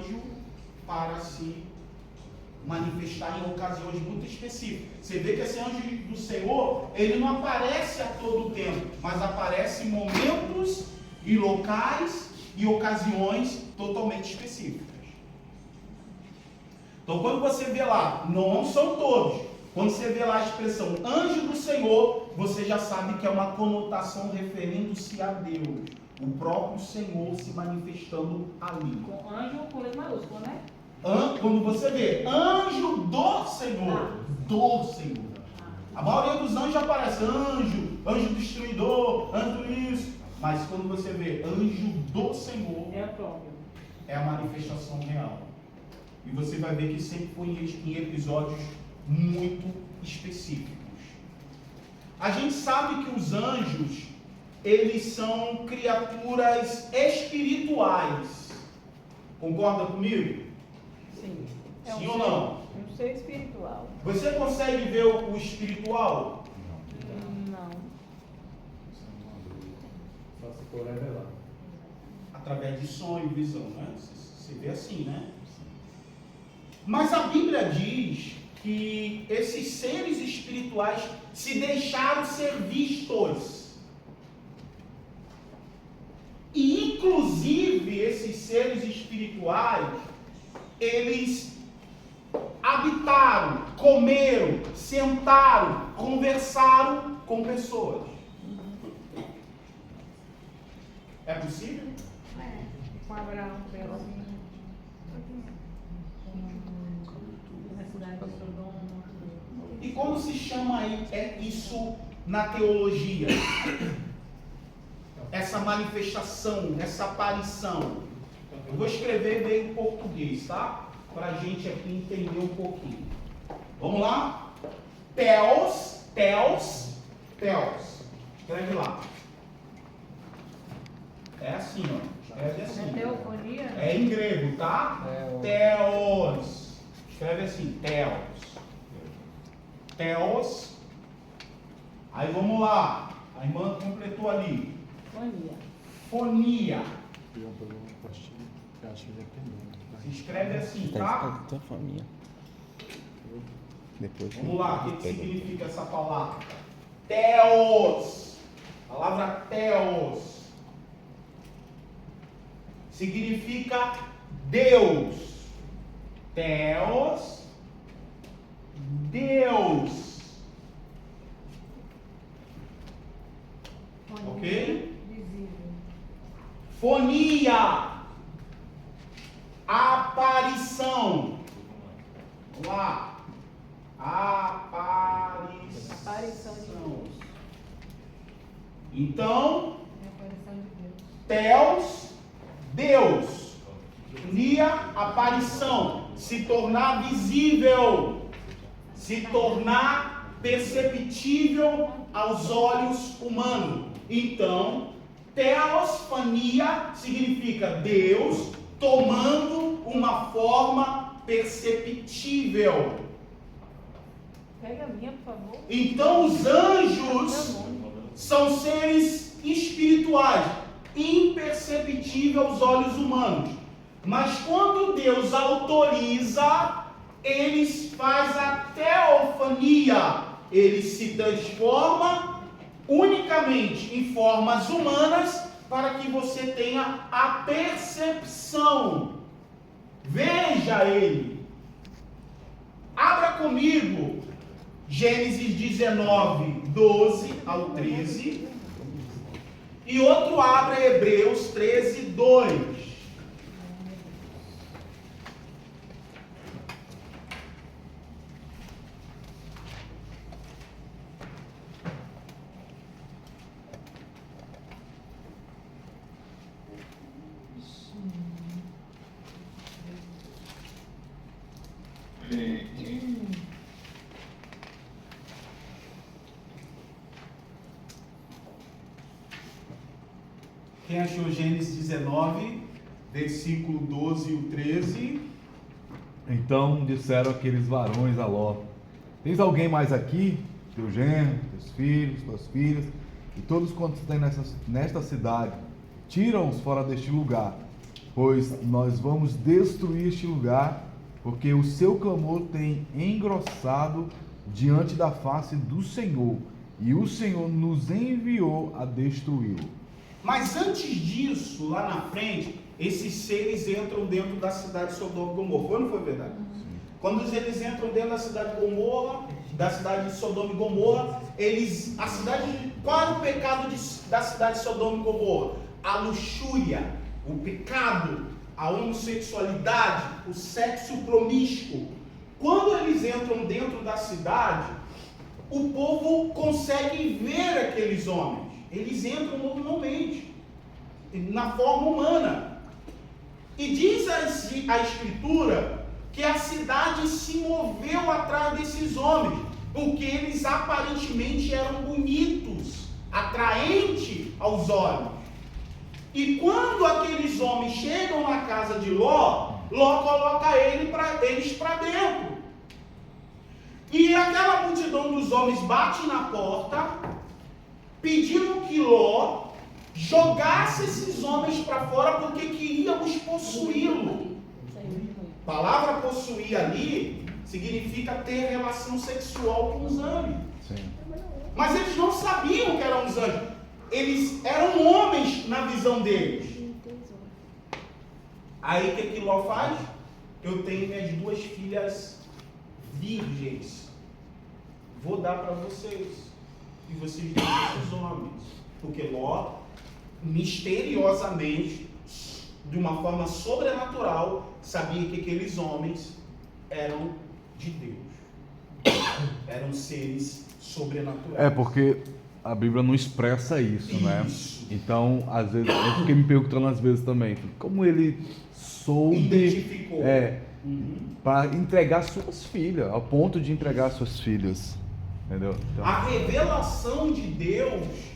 anjo para se manifestar em ocasiões muito específicas. Você vê que esse anjo do Senhor, ele não aparece a todo tempo, mas aparece em momentos e locais e ocasiões totalmente específicas. Então, quando você vê lá, não são todos, quando você vê lá a expressão anjo do Senhor, você já sabe que é uma conotação referindo-se a Deus, o próprio Senhor se manifestando ali. Com anjo com letra maiúscula, né? Quando você vê anjo do Senhor, do Senhor. A maioria dos anjos aparece anjo destruidor, anjo isso. Mas quando você vê anjo do Senhor, É próprio. é a manifestação real. E você vai ver que sempre foi em episódios muito específicos. A gente sabe que os anjos, eles são criaturas espirituais. Concorda comigo? Sim. Sim ou não? Um ser espiritual. Você consegue ver o espiritual? Não. Só se for revelado. Através de sonho e visão, né? Você vê assim, né? Mas a Bíblia diz que esses seres espirituais se deixaram ser vistos. E inclusive esses seres espirituais, eles habitaram, comeram, sentaram, conversaram com pessoas. É possível? Com Abraão, assim. Na cidade de Sodoma. E como se chama aí isso na teologia? Essa manifestação, essa aparição. Eu vou escrever bem em português, tá? Para a gente aqui entender um pouquinho. Vamos lá? Theos. Escreve lá. É assim, ó. Escreve assim. É teofonia? É em grego, tá? Theos. Escreve assim, Theos. Aí vamos lá. A irmã completou ali. Fonia. Se escreve assim, tá? Vamos lá, o que significa essa palavra? Theos. Palavra Theos significa Deus. Theos, Deus. Ok? Fonia, aparição. Vamos lá. Aparição de Deus. Então, Aparição de Deus. Theos, Deus. Fonia, aparição. Se tornar visível. Se tornar perceptível aos olhos humanos. Então, teofania significa Deus tomando uma forma perceptível. Pega a minha, por favor. Então, os anjos são seres espirituais, imperceptíveis aos olhos humanos. Mas quando Deus autoriza, eles fazem a teofania. Ele se transforma unicamente em formas humanas para que você tenha a percepção. Veja ele. Abra comigo Gênesis 19, 12 ao 13. E outro abra Hebreus 13, 2. Quem achou Gênesis 19, versículo 12 e o 13? Então disseram aqueles varões a Ló: tens alguém mais aqui? Teu genro, teus filhos, tuas filhas, e todos quantos têm nesta cidade, tira-os fora deste lugar, pois nós vamos destruir este lugar, porque o seu clamor tem engrossado diante da face do Senhor, e o Senhor nos enviou a destruí-lo. Mas antes disso, lá na frente, esses seres entram dentro da cidade de Sodoma e Gomorra. Foi ou não foi verdade? Quando eles entram dentro da cidade de Gomorra, da cidade de Sodoma e Gomorra, qual é o pecado da cidade de Sodoma e Gomorra? A luxúria, o pecado, a homossexualidade, o sexo promíscuo. Quando eles entram dentro da cidade, o povo consegue ver aqueles homens. Eles entram normalmente, na forma humana. E diz a Escritura que a cidade se moveu atrás desses homens, porque eles aparentemente eram bonitos, atraentes aos olhos. E quando aqueles homens chegam na casa de Ló, Ló coloca eles para dentro. E aquela multidão dos homens bate na porta, pedindo que Ló jogasse esses homens para fora, porque queríamos possuí-lo. A palavra possuir ali significa ter relação sexual com os anjos. Sim. Mas eles não sabiam que eram os anjos. Eles eram homens na visão deles. Aí o que Ló faz? Eu tenho minhas 2 filhas virgens. Vou dar para vocês. E vocês dão esses homens. Porque Ló, misteriosamente, de uma forma sobrenatural, sabia que aqueles homens eram de Deus. Eram seres sobrenaturais. Porque a Bíblia não expressa isso, né? Então, às vezes, eu fiquei me perguntando às vezes também, como ele soube Identificou. para entregar suas filhas, ao ponto de entregar suas filhas, entendeu? Então, A revelação de Deus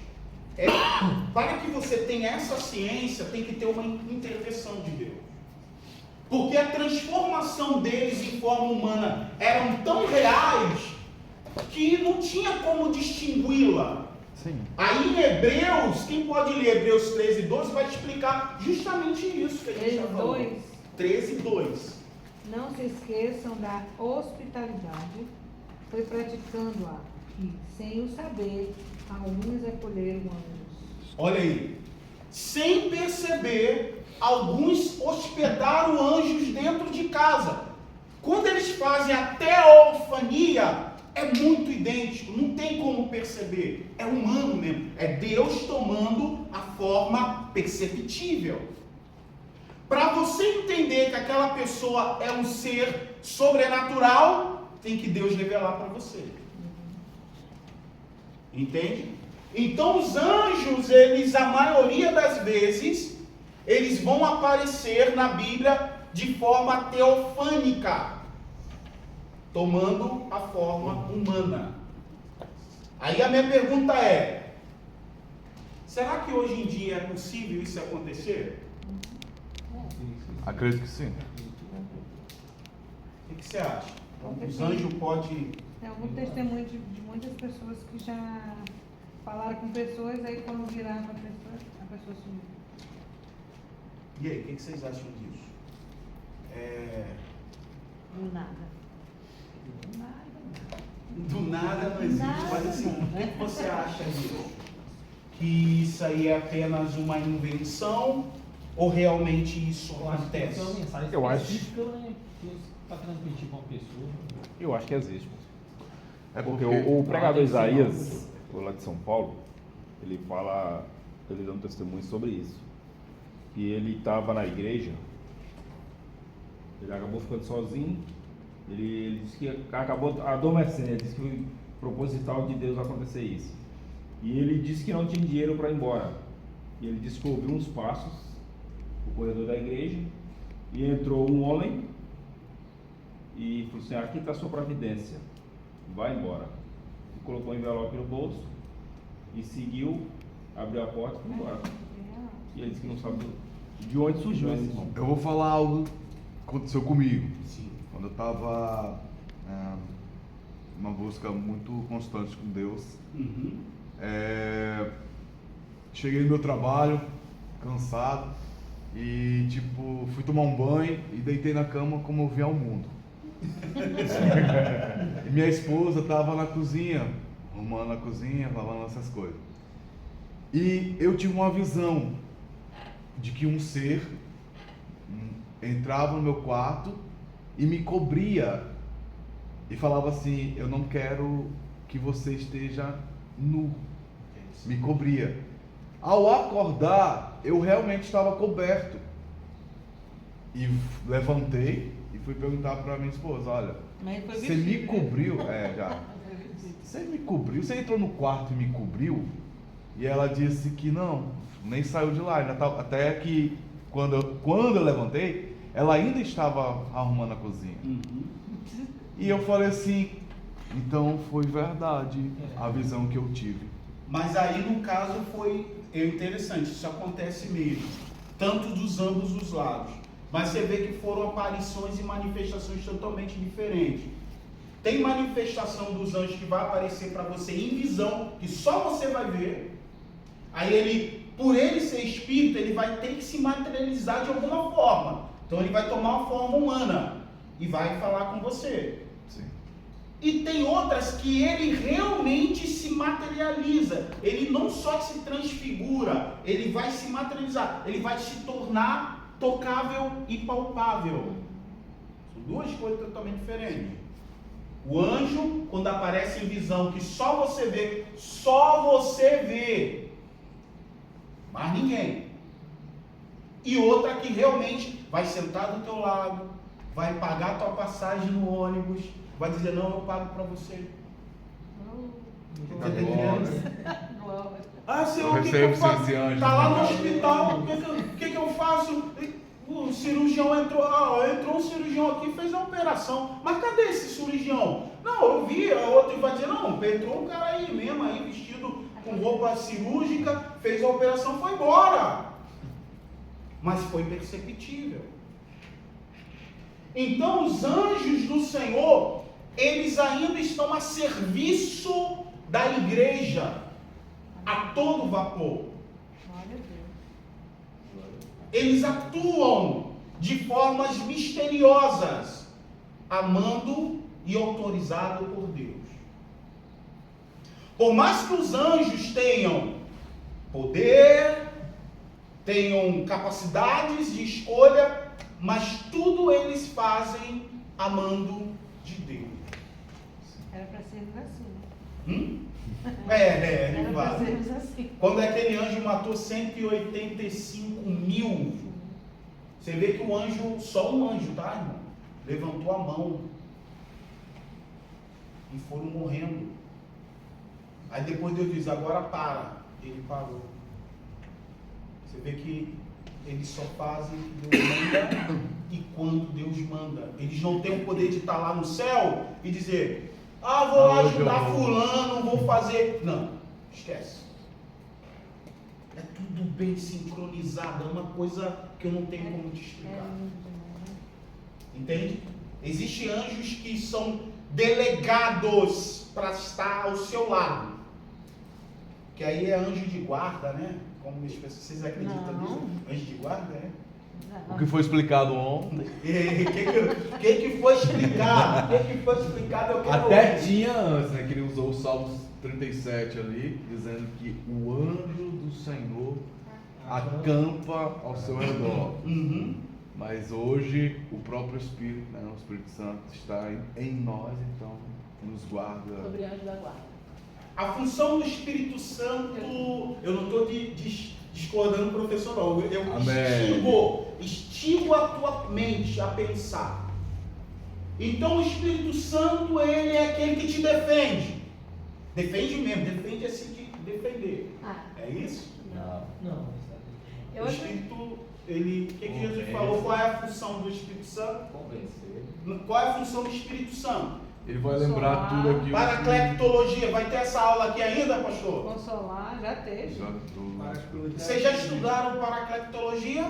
para que você tenha essa ciência, tem que ter uma intervenção de Deus. Porque a transformação deles em forma humana eram tão reais que não tinha como distingui-la. sim. Aí em Hebreus, quem pode ler Hebreus 13, 12 vai te explicar justamente isso que a gente está falando. 13, 2. Não se esqueçam da hospitalidade, foi praticando-a, que, sem o saber, alguns acolheram anjos. Olha aí. Sem perceber, alguns hospedaram anjos dentro de casa. Quando eles fazem a teofania, é muito idêntico, não tem como perceber. É humano mesmo. É Deus tomando a forma perceptível. Para você entender que aquela pessoa é um ser sobrenatural, tem que Deus revelar para você. Entende? Então os anjos, eles, a maioria das vezes, eles vão aparecer na Bíblia de forma teofânica, tomando a forma humana. Aí a minha pergunta é: será que hoje em dia é possível isso acontecer? Acredito que sim. O que você acha? Os anjos podem... Tem algum testemunho de muitas pessoas que já falaram com pessoas, aí quando viraram a pessoa sumiu. E aí, o que vocês acham disso? Do nada. Do nada não existe. Mas assim, o que você acha disso? Que isso aí é apenas uma invenção ou realmente isso acontece? Eu acho. Para transmitir para uma pessoa. Eu acho que existe. É Porque o pregador Isaías, lá de São Paulo, ele fala, ele dá um testemunho sobre isso. Que ele estava na igreja, ele acabou ficando sozinho, ele disse que acabou adormecendo, ele disse que foi proposital de Deus acontecer isso. E ele disse que não tinha dinheiro para ir embora. E ele disse que ouviu uns passos no corredor da igreja e entrou um homem e falou assim: aqui está a sua providência, vai embora. E colocou um envelope no bolso e seguiu, abriu a porta e foi embora. E ele disse que não sabe de onde surgiu esse irmão. Eu vou falar algo que aconteceu comigo. Sim. Quando eu estava numa busca muito constante com Deus. Cheguei no meu trabalho, cansado, E, tipo, fui tomar um banho e deitei na cama como eu vi ao mundo. E minha esposa estava na cozinha, arrumando a cozinha, lavando essas coisas. E eu tive uma visão de que um ser entrava no meu quarto e me cobria e falava assim: eu não quero que você esteja nu. Me cobria. Ao acordar, eu realmente estava coberto. E levantei e fui perguntar para minha esposa: olha, Mas foi você me vestido, né? cobriu? Já. Você me cobriu? Você entrou no quarto e me cobriu? E ela disse que não, nem saiu de lá. Ainda tava, até que quando eu levantei, ela ainda estava arrumando a cozinha. E eu falei assim: então foi verdade a visão que eu tive. Mas aí no caso foi interessante, isso acontece mesmo, tanto dos ambos os lados. Mas você vê que foram aparições e manifestações totalmente diferentes. Tem manifestação dos anjos que vai aparecer para você em visão, que só você vai ver. Aí ele, por ele ser espírito, ele vai ter que se materializar de alguma forma. Então ele vai tomar uma forma humana e vai falar com você. Sim. E tem outras que ele realmente se materializa. Ele não só se transfigura, ele vai se materializar. Ele vai se tornar tocável e palpável. São duas coisas totalmente diferentes. O anjo, quando aparece em visão, que só você vê, mas ninguém. E outra que realmente vai sentar do teu lado, vai pagar a tua passagem no ônibus, vai dizer: não, eu pago para você. Tá entendendo? Glória. Ah, Senhor, o que eu faço? Tá lá no hospital, o que eu faço? O cirurgião entrou um cirurgião aqui e fez a operação. Mas cadê esse cirurgião? Não, eu vi, a outra vai dizer: não, entrou um cara aí mesmo, aí vestido com roupa cirúrgica, fez a operação, foi embora. Mas foi perceptível. Então os anjos do Senhor, eles ainda estão a serviço da igreja, a todo vapor. Glória a Deus. Eles atuam de formas misteriosas, amando e autorizado por Deus. Por mais que os anjos tenham poder, tenham capacidades de escolha, mas tudo eles fazem amando de Deus. Era para sermos assim. Ele Era para fala. sermos assim. Quando aquele anjo matou 185 mil, você vê que o anjo, só um anjo, tá, irmão? Levantou a mão e foram morrendo. Aí depois Deus diz: agora para. Ele parou. Você vê que eles só fazem o que Deus manda e quando Deus manda. Eles não têm o poder de estar lá no céu e dizer: ah, vou lá ajudar fulano, vou fazer. Não, esquece. É tudo bem sincronizado, é uma coisa que eu não tenho como te explicar. Entende? Existem anjos que são delegados para estar ao seu lado. Que aí é anjo de guarda, né? Como vocês acreditam nisso? Anjo de guarda, né? O que foi explicado ontem. O que foi explicado? O que foi explicado eu quero Até ouvir. tinha antes, né? Que ele usou o Salmos 37 ali, dizendo que o anjo do Senhor acampa ao seu redor. Uhum. Mas hoje o próprio Espírito, né, o Espírito Santo está em nós, então nos guarda. Sobre anjo da guarda. A função do Espírito Santo, eu não estou discordando do professor, não. Eu estigo a tua mente a pensar. Então o Espírito Santo, ele é aquele que te defende. Defende mesmo, defende assim de defender. É isso? Não. O Espírito, ele, o que Jesus falou? Qual é a função do Espírito Santo? Convencer. Qual é a função do Espírito Santo? Ele vai lembrar tudo aqui. Paracletologia, vai ter essa aula aqui ainda, pastor? Consolar, já teve. Vocês já estudaram paracletologia?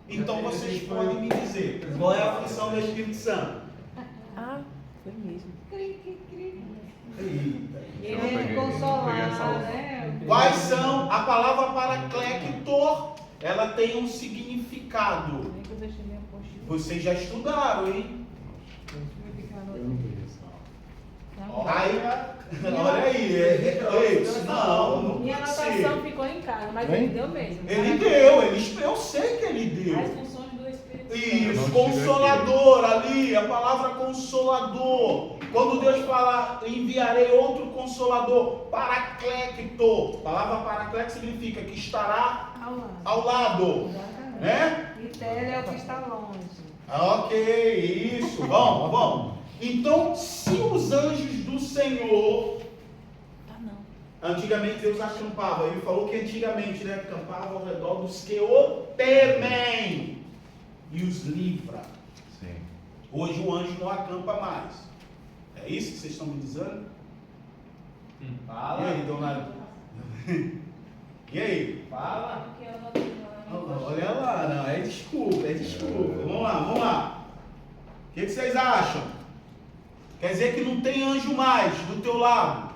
Então vocês podem me dizer qual é a função do Espírito Santo. Foi mesmo. Eita. Ele é consolar, né? Quais são? A palavra paraclector, ela tem um significado significado. Nem que eu deixei minha postinha. Vocês já estudaram, hein? Vai ficar no- Eu não vi isso. Não. Aí, olha aí, não Minha pode ser. anotação ficou em casa, mas ele deu mesmo. Ele deu, eu sei que ele deu. As funções do Espírito Isso, Não consolador, ali, a palavra consolador. Quando Deus fala, enviarei outro consolador, paraclecto. A palavra paraclecto significa que estará Ao lado. ao lado, Exatamente. né? E tele é o que está longe. Ok, isso, vamos. Então, se os anjos do Senhor, Ah, não. antigamente Deus acampava, ele falou que antigamente, né, acampava ao redor dos que o temem e os livra. Sim. Hoje o anjo não acampa mais. É isso que vocês estão me dizendo? E aí, dona? E aí? Fala. Porque eu anotei lá. Olha lá, não, é desculpa. Vamos lá. O que vocês acham? Quer dizer que não tem anjo mais do teu lado?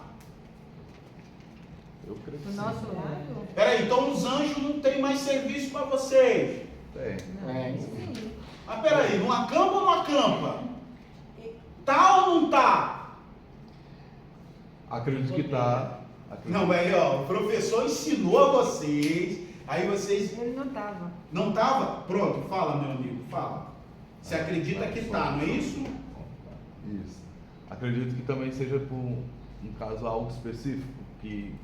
Eu creio que Do sim. nosso lado? Peraí, então os anjos não tem mais serviço para vocês. Tem. É. Sim. Mas peraí, não acampa ou não acampa? Tá ou não tá? Acredito que tá. Não, mas ó, o professor ensinou a vocês, aí vocês Ele não estava. não tava? Pronto, fala meu amigo, fala. Você acredita que tá, não é isso? Isso. Acredito que também seja por um caso algo específico, que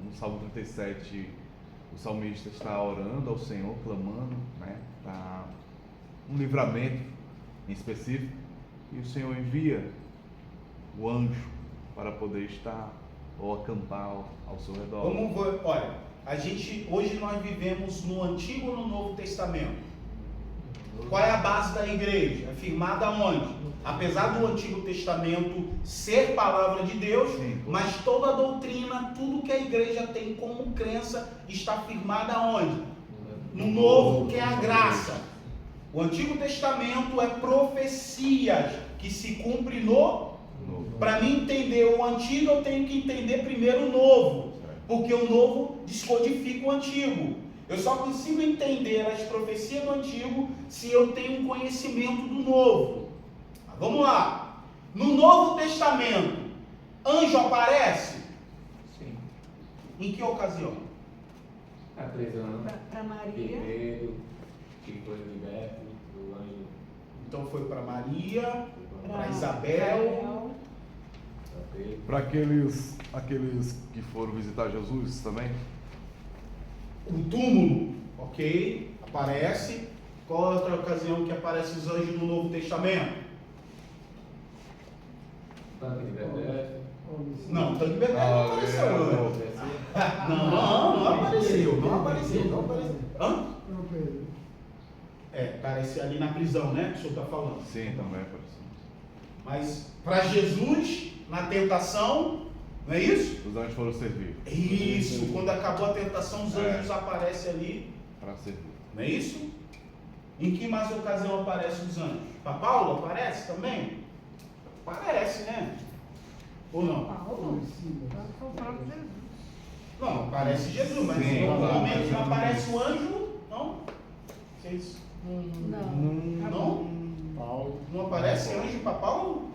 no Salmo 37 o salmista está orando ao Senhor, clamando, né, para um livramento em específico, e o Senhor envia o anjo para poder estar ou acampar ao seu redor. Vamos ver, olha, hoje nós vivemos no Antigo ou no Novo Testamento? Qual é a base da igreja? É firmada onde? Apesar do Antigo Testamento ser palavra de Deus, Sim. mas toda a doutrina, tudo que a igreja tem como crença, está firmada onde? No Novo, que é a graça. O Antigo Testamento é profecias que se cumprem no. Novo. Para mim entender o Antigo, eu tenho que entender primeiro o Novo, porque o Novo descodifica o Antigo. Eu só consigo entender as profecias do Antigo se eu tenho um conhecimento do Novo. Mas vamos lá. No Novo Testamento, anjo aparece? Sim. Em que ocasião? A prisão. Para De Maria. Pedro, que foi liberto do anjo. Então foi para Maria, Pra para Isabel. Pra Pedro. Para aqueles que foram visitar Jesus também? O túmulo, ok? Aparece. Qual é outra ocasião que aparecem os anjos no Novo Testamento? Tanque de Bethesda. Não, tanto de não apareceu anjo. Não apareceu. Hã? Apareceu ali na prisão, né? Que o senhor está falando. Sim, também apareceu. Mas para Jesus, na tentação, não é isso? Os anjos foram servir. Isso, quando acabou a tentação, os anjos aparecem ali, Para servir. não é isso? Em que mais ocasião aparecem os anjos? Para Paulo aparece também? Aparece, né? Ou não? Paulo. Foi o próprio Jesus. Não, aparece Jesus, mas Sim, em algum claro, momento não mas aparece o anjo, não? Vocês Não. não? Paulo. Não aparece anjo para Paulo?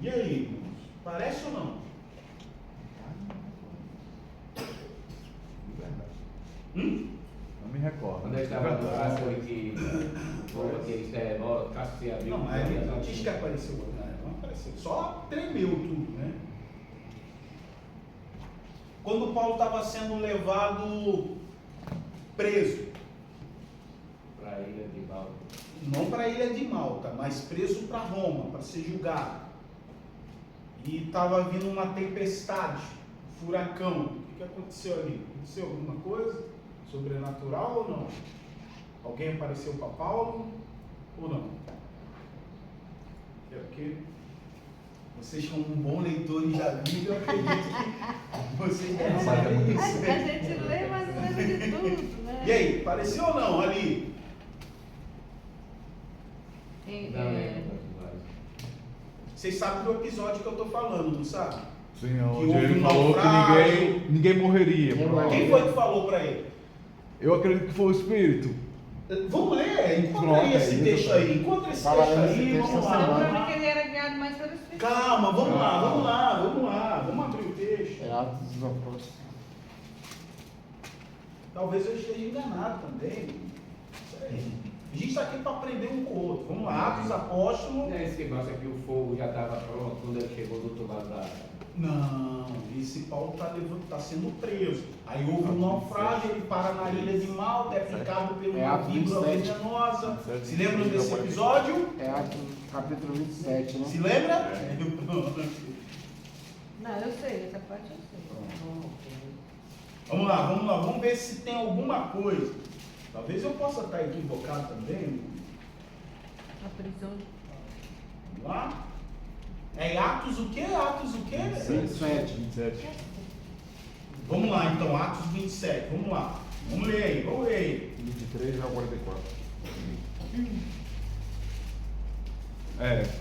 E aí, irmãos? Parece ou não? Não me recordo. Quando ele estava no braço, foi que Caso se abriu. Não, mas não diz que apareceu, né? Não apareceu. Só tremeu tudo, né? Quando Paulo estava sendo levado preso, Para a ilha de Baldo. não para a ilha de Malta, mas preso para Roma, para ser julgado. E estava vindo uma tempestade, um furacão. O que aconteceu ali? Aconteceu alguma coisa sobrenatural ou não? Alguém apareceu para Paulo ou não? É porque vocês, como bons leitores da Bíblia, eu acredito que vocês devem Mas é saber muito A isso. gente lê, mas não lembra de tudo, né? E aí, apareceu ou não ali? Não lembro. Vocês sabem do episódio que eu estou falando, não sabe? Sim, houve onde ele um falou naufrágio. que ninguém morreria. Quem pronto. Quem foi que falou para ele? Eu acredito que foi o Espírito. Vamos ler, encontra Pronto, aí esse é isso, texto aí, encontra esse Fala texto nesse aí, texto vamos essa lá. semana. Então, para mim que ele era guiado mais pelo Espírito. Calma, vamos lá, vamos abrir o texto. É Atos dos Apóstolos. Talvez eu esteja enganado também. Não sei. A gente está aqui para aprender um com o outro. Vamos lá, Atos dos Apóstolos. Não é esse negócio aqui, o fogo já estava pronto quando ele chegou do outro lado da... Não, esse Paulo está sendo preso. Aí houve um naufrágio, ele para na ilha de Malta, é picado por É uma Atos víbora 27. venenosa. Se lembram desse episódio? É Atos capítulo 27, né? Se lembra? Não, eu sei, essa parte eu sei. Vamos lá, vamos ver se tem alguma coisa. Talvez eu possa estar equivocado também. A prisão de Vamos lá. É Atos o quê? Atos o quê? 27. Vamos lá então, Atos 27. Vamos lá. Vamos ler aí. 23 ao 44.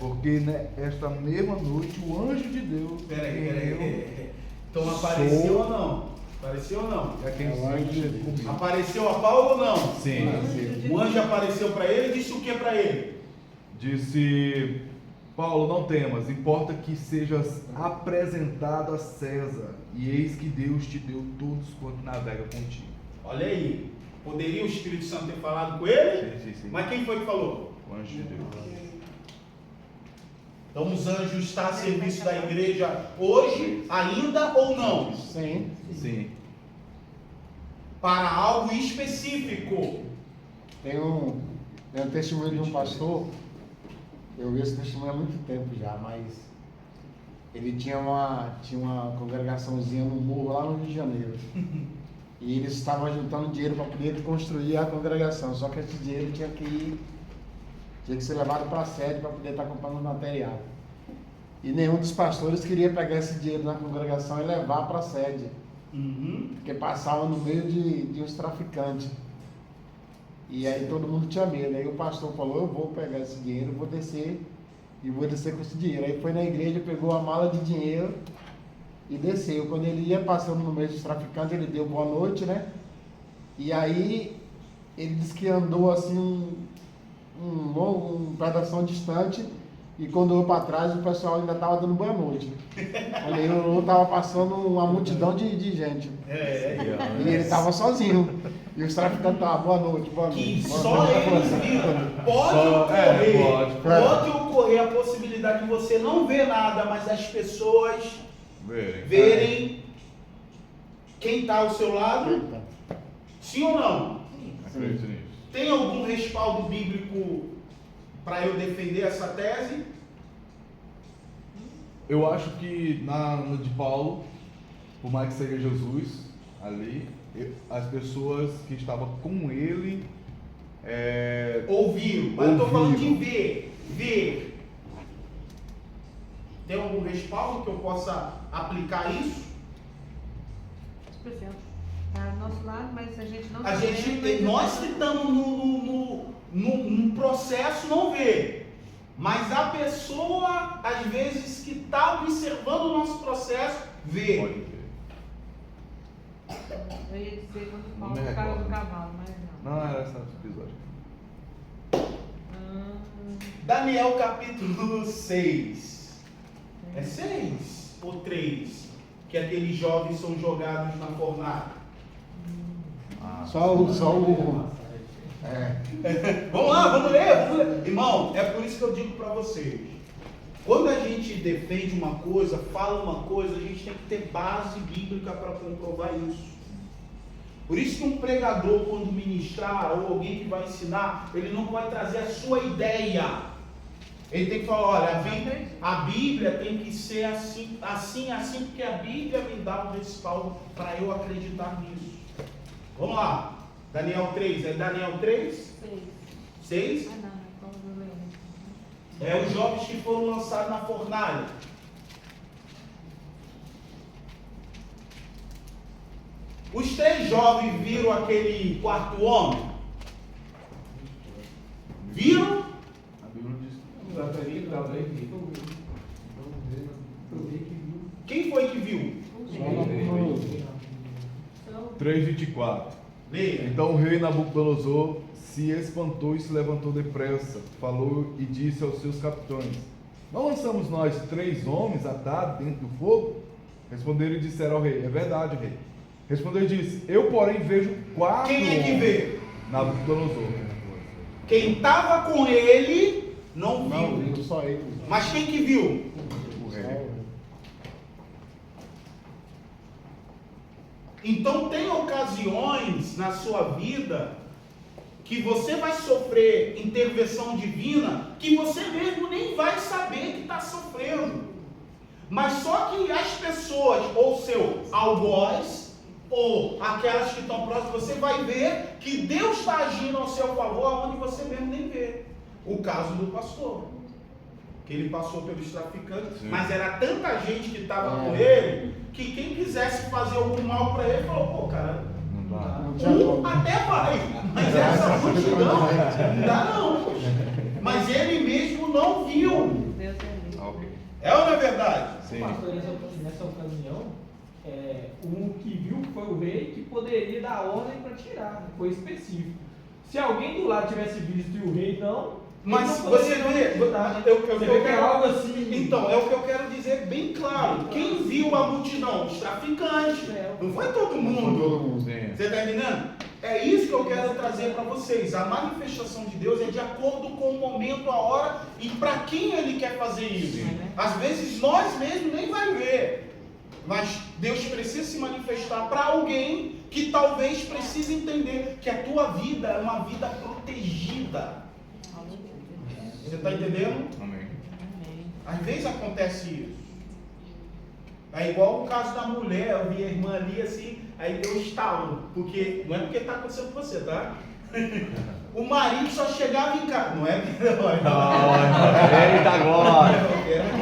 Porque esta mesma noite o anjo de Deus. Peraí. Então apareceu ou não? Apareceu ou não? É quem É o anjo de sempre Deus. comigo. Apareceu a Paulo ou não? Sim. O anjo apareceu para ele e disse o que para ele? Disse: Paulo, não temas, importa que sejas apresentado a César, e eis que Deus te deu todos quanto navega contigo. Olha aí. Poderia o Espírito Santo ter falado com ele? Sim. Mas quem foi que falou? O anjo de Deus. Então os anjos estão a serviço da igreja hoje, ainda ou não? Sim. Sim. Para algo específico. Tem um testemunho de um pastor, eu vi esse testemunho há muito tempo já, mas ele tinha uma congregaçãozinha no morro lá no Rio de Janeiro. E eles estavam juntando dinheiro para poder construir a congregação, só que esse dinheiro tinha que ser levado para a sede para poder estar comprando material. E nenhum dos pastores queria pegar esse dinheiro na congregação e levar para a sede, porque passava no meio de uns traficantes. E aí todo mundo tinha medo. Aí o pastor falou: eu vou pegar esse dinheiro, vou descer com esse dinheiro. Aí foi na igreja, pegou a mala de dinheiro e desceu. Quando ele ia passando no meio dos traficantes, ele deu boa noite, né? E aí ele disse que andou assim um pedação distante, e quando olhou para trás, o pessoal ainda estava dando boa noite. Ali eu estava passando uma multidão de gente. E ele estava sozinho. E os traficantes estavam, boa noite. Que boa só noite. eles viram. Pode ocorrer a possibilidade de você não ver nada, mas as pessoas verem quem está ao seu lado. Sim ou não? Acredito nisso. Tem algum respaldo bíblico para eu defender essa tese? Eu acho que no de Paulo, por mais que seja Jesus ali, as pessoas que estavam com ele Ouviram, mas eu estou falando de ouviram. ver. Tem algum respaldo que eu possa aplicar isso? Por exemplo, está do nosso lado, mas a gente não A gente, nós que estamos num processo não vê, mas a pessoa, às vezes, que está observando o nosso processo, vê. Pode ver. Eu ia dizer quando Não fala me o cara recordo. do cavalo, mas não. Não era esse episódio. Daniel capítulo 6. É 6 ou 3? Que aqueles jovens são jogados na fornalha. Só o. Vamos lá, vamos ler. Irmão, é por isso que eu digo para vocês. Quando a gente defende uma coisa, fala uma coisa, a gente tem que ter base bíblica para comprovar isso. Por isso que um pregador, quando ministrar, ou alguém que vai ensinar, ele não vai trazer a sua ideia. Ele tem que falar: olha, a Bíblia tem que ser assim, porque a Bíblia me dá um respaldo para eu acreditar nisso. Vamos lá. Daniel 3, é Daniel 3? 6? Ah, não, então eu leio. É os jovens que foram lançados na fornalha. Os 3 jovens viram aquele quarto homem? Viram? A Bíblia diz. Quem foi que viu? 3:24. Leia. Então o rei Nabucodonosor se espantou e se levantou depressa, falou e disse aos seus capitães: não lançamos nós 3 homens atados dentro do fogo? Responderam e disseram ao rei: é verdade, rei. Respondeu e disse: eu, porém, vejo 4 Quem é que homens. vê? Nabucodonosor. Quem estava com ele não viu. Não, viu só ele. Mas quem que viu? O rei. Então tem ocasiões na sua vida que você vai sofrer intervenção divina que você mesmo nem vai saber que está sofrendo. Mas só que as pessoas, ou seu algoz, ou aquelas que estão próximas, você vai ver que Deus está agindo ao seu favor onde você mesmo nem vê. O caso do pastor, que ele passou pelos traficantes, mas era tanta gente que estava com ele, que quem quisesse fazer algum mal para ele, falou: pô, cara, Não dá. Não tinha como. até vai, mas essa multidão não dá não. Mas ele mesmo não viu. Deus é livre. Ok. É ou não é verdade? Sim. Pastor, nessa ocasião, o que viu foi o rei que poderia dar ordem para tirar, foi específico. Se alguém do lado tivesse visto e o rei não, Mas ele não você poderia vê, executar. eu Você vê que é quero- algo assim. Então, é o que eu quero dizer bem claro. Quem viu a multidão? Os traficantes. Não foi todo mundo. Todo mundo. Sim. Você está entendendo? É isso que eu quero trazer para vocês. A manifestação de Deus é de acordo com o momento, a hora e para quem Ele quer fazer isso. Às vezes nós mesmos nem vai ver. Mas Deus precisa se manifestar para alguém que talvez precise entender que a tua vida é uma vida protegida. Você está entendendo? Amém. Às vezes acontece isso. É igual o caso da mulher, eu vi a irmã ali assim, aí deu um estalo, porque não é porque está acontecendo com você, tá? O marido só chegava em casa, não é? Eita glória!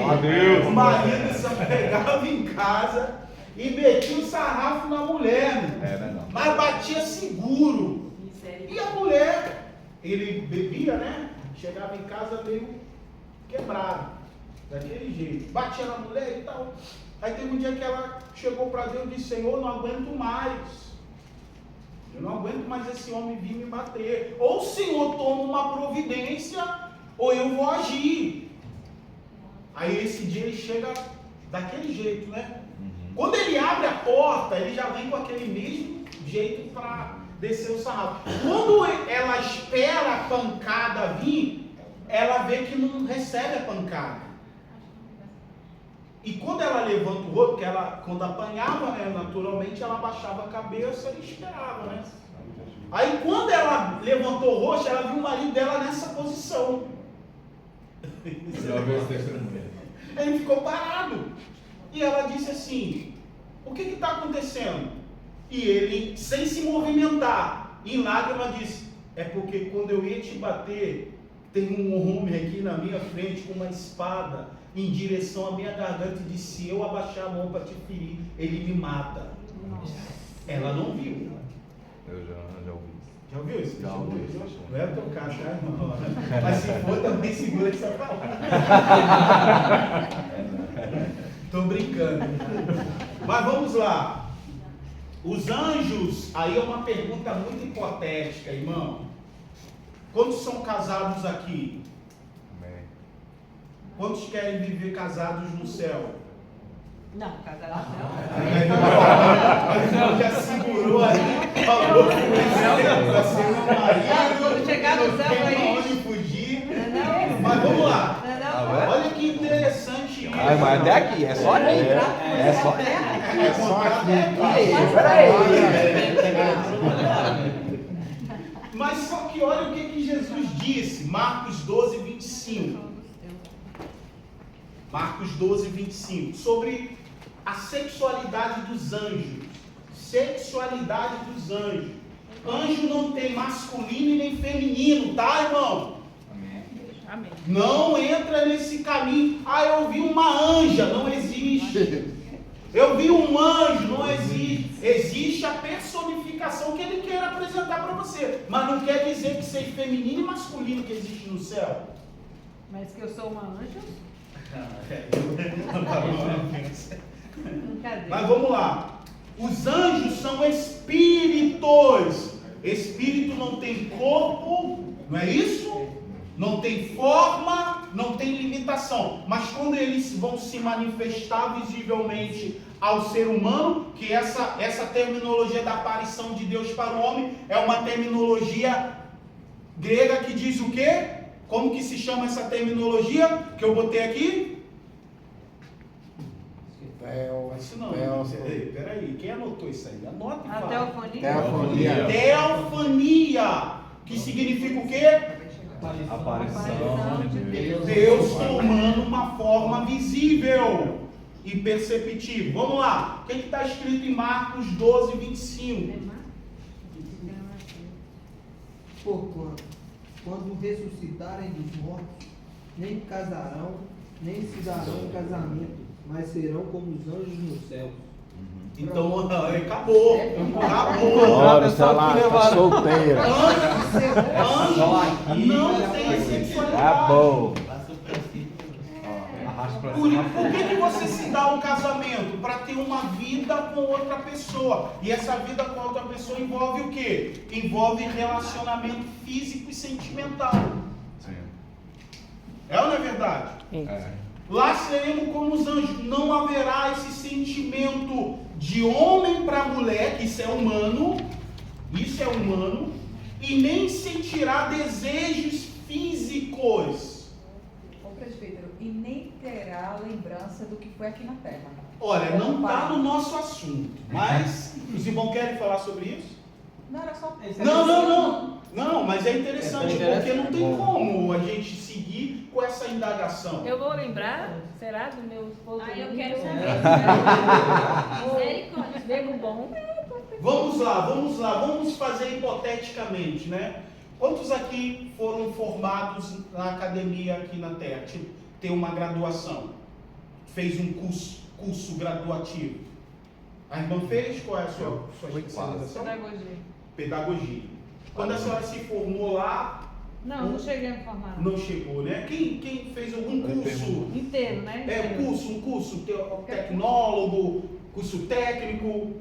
Ó Deus! O marido só chegava em casa e metia o sarrafo na mulher, É, não. mas batia seguro. E Misericórdia. a mulher, ele bebia, né? Chegava em casa meio quebrado, daquele jeito. Batia na mulher e tal. Aí teve um dia que ela chegou para Deus e disse: Senhor, não aguento mais. Eu não aguento mais esse homem vir me bater. Ou o Senhor toma uma providência, ou eu vou agir. Aí esse dia ele chega daquele jeito, né? Quando ele abre a porta, ele já vem com aquele mesmo jeito para descer o sarrafo. Quando ela espera a pancada vir, ela vê que não recebe a pancada. E quando ela levanta o rosto, porque ela, quando apanhava, né, naturalmente, ela baixava a cabeça e esperava, né? Aí quando ela levantou o rosto, ela viu o marido dela nessa posição. Ele ficou parado. E ela disse assim: o que está acontecendo? E ele, sem se movimentar, em lágrima, disse: é porque quando eu ia te bater, tem um homem aqui na minha frente com uma espada em direção à minha garganta e disse: se eu abaixar a mão para te ferir, ele me mata. Ela não viu. Eu já ouvi isso. Já ouviu isso? Já ouvi. Não é o teu caso, tá, irmão? Mas se for, também segura essa palavra. Estou brincando. Mas vamos lá. Os anjos, aí é uma pergunta muito hipotética, irmão. Quantos são casados aqui? Amém. Quantos querem viver casados no céu? Não, casar lá O céu já segurou ali, falou que o céu vai ser meu marido. Quando chegar no céu, não tem aí- pra onde fugir. Não, Mas vamos lá. não. Olha que interessante isso. Ai, mas até aqui, é só aqui. É só aqui. É só Mas só que olha o que Jesus disse, Marcos 12, 25. Marcos 12, 25. Sobre a sexualidade dos anjos. Sexualidade dos anjos. Anjo não tem masculino e nem feminino, tá, irmão? Amém. Não entra nesse caminho. Ah, eu vi uma anja, não existe. Eu vi um anjo, não existe. Existe a personificação que ele quer apresentar para você. Mas não quer dizer que seja feminino e masculino que existe no céu. Mas que eu sou uma anja? Mas vamos lá. Os anjos são espíritos. Espírito não tem corpo, não é isso? Não tem forma, não tem limitação. Mas quando eles vão se manifestar visivelmente ao ser humano, que essa terminologia da aparição de Deus para o homem é uma terminologia grega que diz o quê? Como que se chama essa terminologia que eu botei aqui? Isso não. Peraí, quem anotou isso aí? Anota e A fala. teofonia. Teofonia. Teofania, que significa o quê? Aparição de Deus. Deus tomando uma forma visível e perceptível. Vamos lá. O que está escrito em Marcos 12, 25? Porquanto, quando ressuscitarem dos mortos, nem casarão, nem se darão em casamento, mas serão como os anjos nos céus. Então, acabou. Acabou. Agora, sei lá, tá solteira. Anjos não tem sexualidade. Acabou. Por que você se dá um casamento? Para ter uma vida com outra pessoa. E essa vida com outra pessoa envolve o quê? Envolve relacionamento físico e sentimental. É ou não é verdade? Lá seremos como os anjos. Não haverá esse sentimento de homem para mulher, que isso é humano, e nem sentirá desejos físicos. Ô presbítero, e nem terá lembrança do que foi aqui na terra. Olha, não está no nosso assunto, mas os irmãos querem falar sobre isso? Não, era só... Não, mas é interessante, porque não tem como a gente seguir com essa indagação. Eu vou lembrar, será, do meu esposo? Ah, eu quero saber. Misericórdia. Nego bom. Vamos lá, vamos fazer hipoteticamente, né? Quantos aqui foram formados na academia aqui na Terra? Tipo, tem uma graduação, fez um curso graduativo. A irmã fez? Qual é a sua especialização? Pedagogia. Quando a senhora se formou lá, Não cheguei a me formar. não chegou, né? Quem fez algum curso? Inteiro, né? Um curso tecnólogo, curso técnico.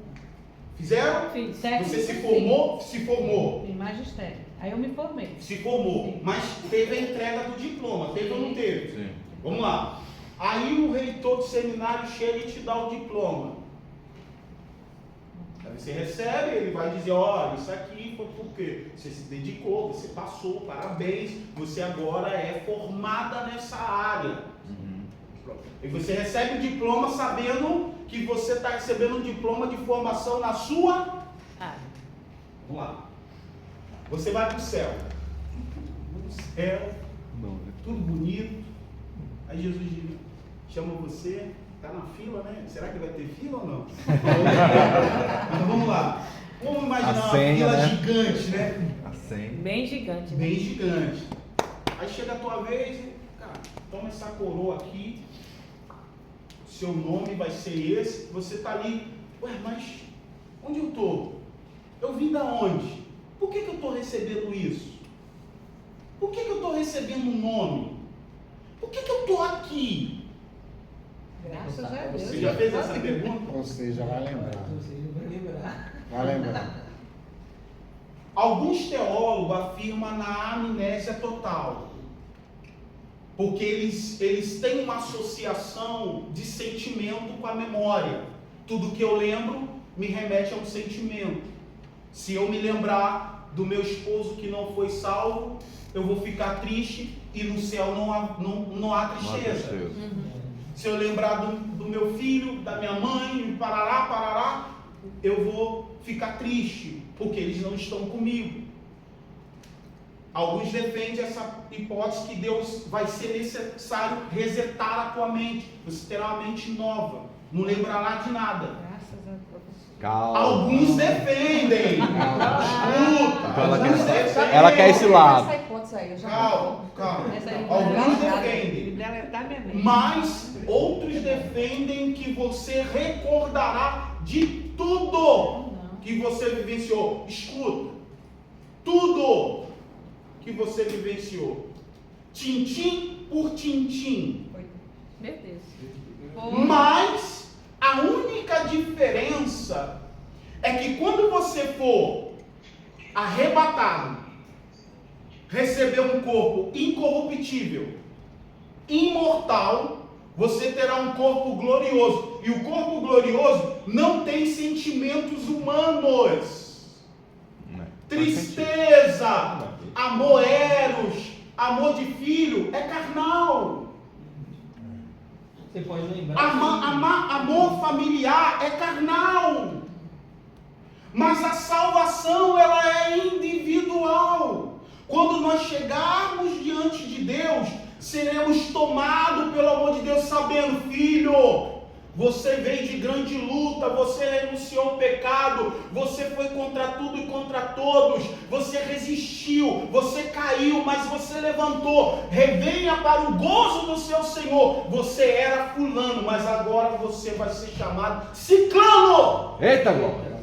Fizeram? Fiz. Você se formou? Se formou. Em magistério. Aí eu me formei. Se formou. Sim. Mas teve a entrega do diploma. Teve ou não teve? Sim. Vamos lá. Aí o reitor do seminário chega e te dá o diploma. Aí você recebe, ele vai dizer, olha, isso aqui foi porque você se dedicou, você passou, parabéns, você agora é formada nessa área. E você recebe o diploma sabendo que você está recebendo um diploma de formação na sua área. Vamos lá. Você vai para o céu. No céu, tudo bonito. Aí Jesus chama você, está na fila, né? Será que vai ter fila ou não? Então vamos lá. Vamos imaginar uma fila, né? Gigante, né? A senha. Bem gigante. Bem gigante. Aí chega a tua vez e, cara, toma essa coroa aqui. Seu nome vai ser esse. Você está ali. Ué, mas onde eu estou? Eu vim da onde? Por que eu estou recebendo isso? Por que eu estou recebendo um nome? Por que eu estou aqui? Graças a Deus. Você já fez essa pergunta? Você já vai lembrar. Vai lembrar. Alguns teólogos afirmam na amnésia total. Porque eles têm uma associação de sentimento com a memória. Tudo que eu lembro me remete a um sentimento. Se eu me lembrar do meu esposo que não foi salvo, eu vou ficar triste e no céu não há tristeza. Se eu lembrar do meu filho, da minha mãe, parará, eu vou ficar triste, porque eles não estão comigo. Alguns defendem essa hipótese que Deus vai ser necessário resetar a tua mente. Você terá uma mente nova, não lembrará de nada. Graças a Deus. Calma. Alguns defendem. Escuta. Ela quer esse lado. Essa hipótese aí, eu já Calma. Essa aí, Alguns a defendem. Bíblia ela tá minha mente. Mas outros defendem que você recordará de tudo que você vivenciou. Escuta. Tudo que você vivenciou. Tintim por tintim. Meu Deus. Mas a única diferença é que quando você for arrebatado, receber um corpo incorruptível, imortal, você terá um corpo glorioso. E o corpo glorioso não tem sentimentos humanos. Tristeza, amor eros, amor de filho, é carnal. Você pode lembrar. Amor familiar é carnal. Mas a salvação, ela é individual. Quando nós chegarmos diante de Deus, seremos tomados pelo amor de Deus, sabendo, filho, você veio de grande luta, você renunciou ao pecado, você foi contra tudo e contra todos, você resistiu, você caiu, mas você levantou, revenha para o gozo do seu Senhor. Você era fulano, mas agora você vai ser chamado ciclano. Eita, glória.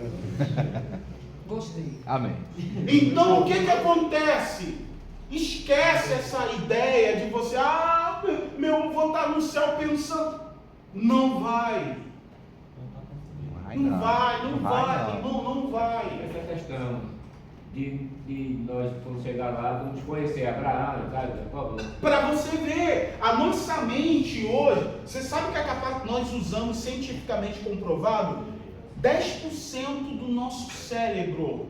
Gostei. Amém. Então o que acontece? Esquece essa ideia de você, eu vou estar no céu pensando. Não vai. Não vai, irmão, não vai. Essa questão de nós, quando chegar lá, vamos conhecer Abraão, para você ver, a nossa mente hoje, você sabe que é capaz, nós usamos cientificamente comprovado, 10% do nosso cérebro.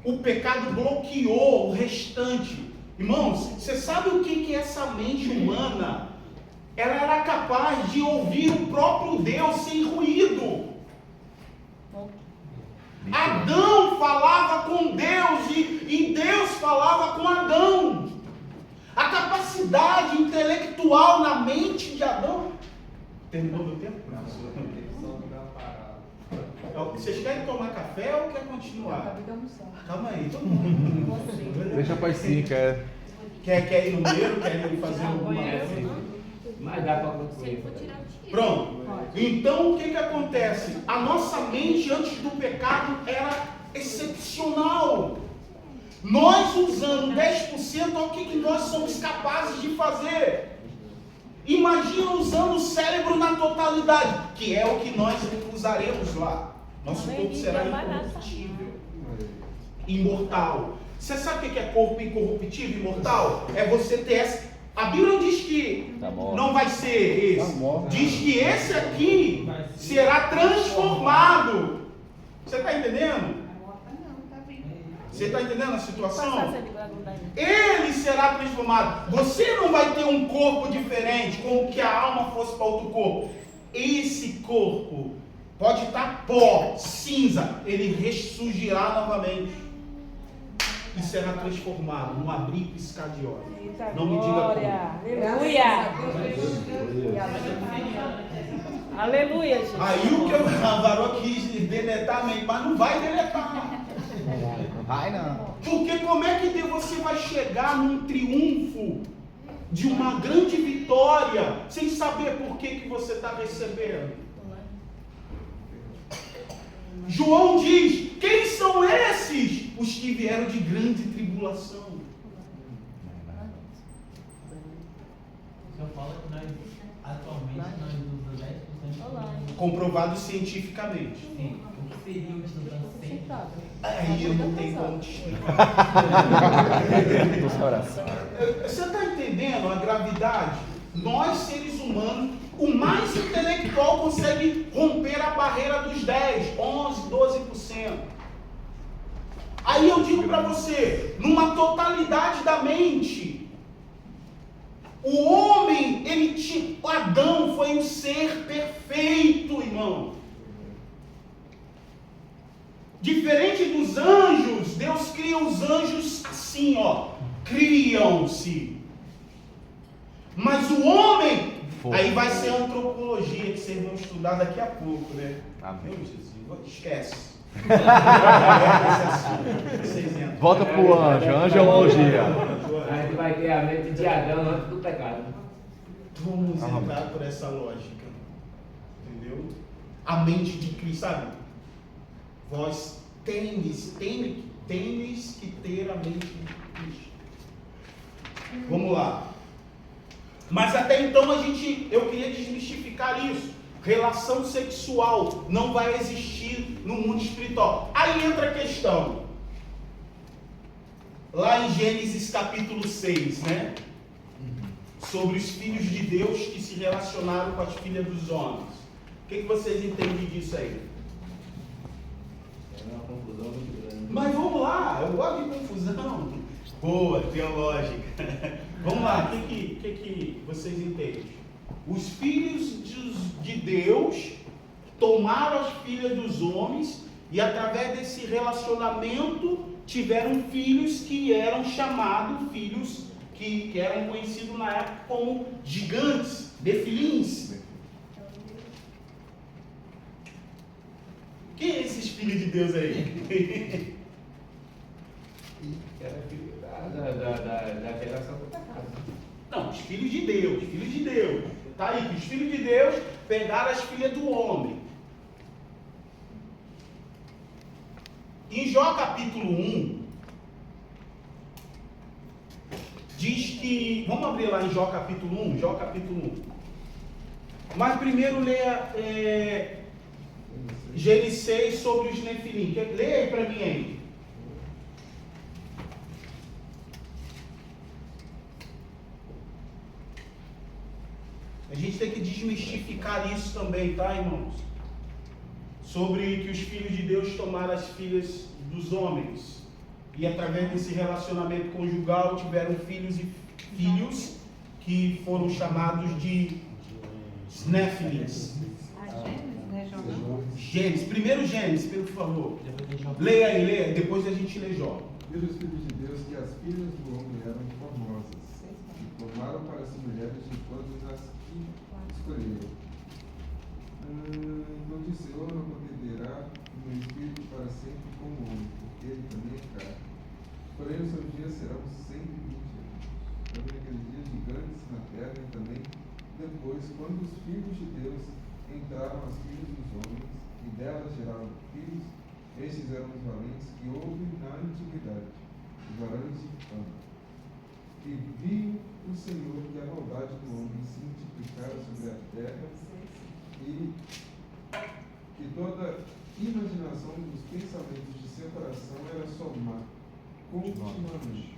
O pecado bloqueou o restante. Irmãos, você sabe o que essa mente humana, ela era capaz de ouvir o próprio Deus sem ruído. Adão falava com Deus e Deus falava com Adão. A capacidade intelectual na mente de Adão. Terminou meu tempo? Vocês querem tomar café ou quer continuar? Calma aí, todo mundo. Deixa pra sim, quer ir no banheiro? Quer ir fazer alguma coisa? Mas dá para concluir. Pronto. Então o que acontece? A nossa mente antes do pecado era excepcional. Nós usando 10%, olha o que nós somos capazes de fazer. Imagina usando o cérebro na totalidade, que é o que nós usaremos lá. Nosso corpo será incorruptível, imortal. Você sabe o que é corpo incorruptível, imortal? É você ter essa... A Bíblia diz que não vai ser esse. Diz que esse aqui será transformado. Você está entendendo? Você está entendendo a situação? Ele será transformado. Você não vai ter um corpo diferente, como que a alma fosse para outro corpo. Esse corpo pode estar pó, cinza, ele ressurgirá novamente e será transformado num abrir e piscar de olhos. Não me diga como. Aleluia. Aleluia, gente. Aí o que o varão quis deletar a mente, mas não vai deletar. Não vai não. Porque como é que você vai chegar num triunfo de uma grande vitória sem saber por que você está recebendo? João diz: quem são esses? Os que vieram de grande tribulação. Eu falo que nós, atualmente, nós usamos 10%. Comprovado cientificamente. Sim. O que seria utilizando 100%? Aí eu não tenho como te explicar. Você está entendendo a gravidade? Nós, seres humanos, o mais intelectual consegue romper a barreira dos 10, 11, 12%. Aí eu digo para você, numa totalidade da mente, o homem, Adão foi um ser perfeito, irmão. Diferente dos anjos, Deus cria os anjos assim, criam-se. Mas o homem, aí vai ser a antropologia que vocês vão estudar daqui a pouco, né? Meu Jesus, esquece. Volta pro angelologia. A gente vai ter a mente de Adão antes do pecado. Vamos entrar por essa lógica. Entendeu? A mente de Cristo, sabe? Vós tendes que ter a mente de Cristo. Vamos lá. Mas até então eu queria desmistificar isso. Relação sexual não vai existir no mundo espiritual. Aí entra a questão. lá em Gênesis capítulo 6, né? Sobre os filhos de Deus que se relacionaram com as filhas dos homens. O que vocês entendem disso aí? É uma confusão muito grande. Mas vamos lá, eu gosto de confusão. Boa, teológica. Vamos lá, o que vocês entendem? Os filhos de Deus tomaram as filhas dos homens e através desse relacionamento tiveram filhos que eram chamados filhos que eram conhecidos na época como gigantes, nefilins. Quem é esses filhos de Deus aí? Era filho da geração da casa. Não, os filhos de Deus, filhos de Deus. Está aí, que os filhos de Deus pegaram as filhas do homem. Em Jó capítulo 1, diz que... Vamos abrir lá em Jó capítulo 1, Jó capítulo 1. Mas primeiro leia Gênesis 6 sobre os nefilim. Leia aí para mim aí. A gente tem que desmistificar isso também, tá, irmãos? Sobre que os filhos de Deus tomaram as filhas dos homens. E através desse relacionamento conjugal tiveram filhos que foram chamados de Nefilins. Gênesis, primeiro Gênesis, por favor. Leia aí, depois a gente lê Jó. Viram os filhos de Deus que as filhas do homem eram formosas, e tomaram para si mulheres de todas as que escolheram. Então disse: Senhor não contenderá o meu espírito para sempre com o homem, porque ele também é carne. Porém, os seus dias serão 120 anos. Também aqueles dias gigantes na terra, e também depois, quando os filhos de Deus entraram as filhas dos homens, e delas geraram filhos, estes eram os valentes que houve na antiguidade, os varões de fama. E viu o Senhor que a maldade do homem se multiplicara sobre a terra, e que toda imaginação dos pensamentos de seu coração era só má, continuamente.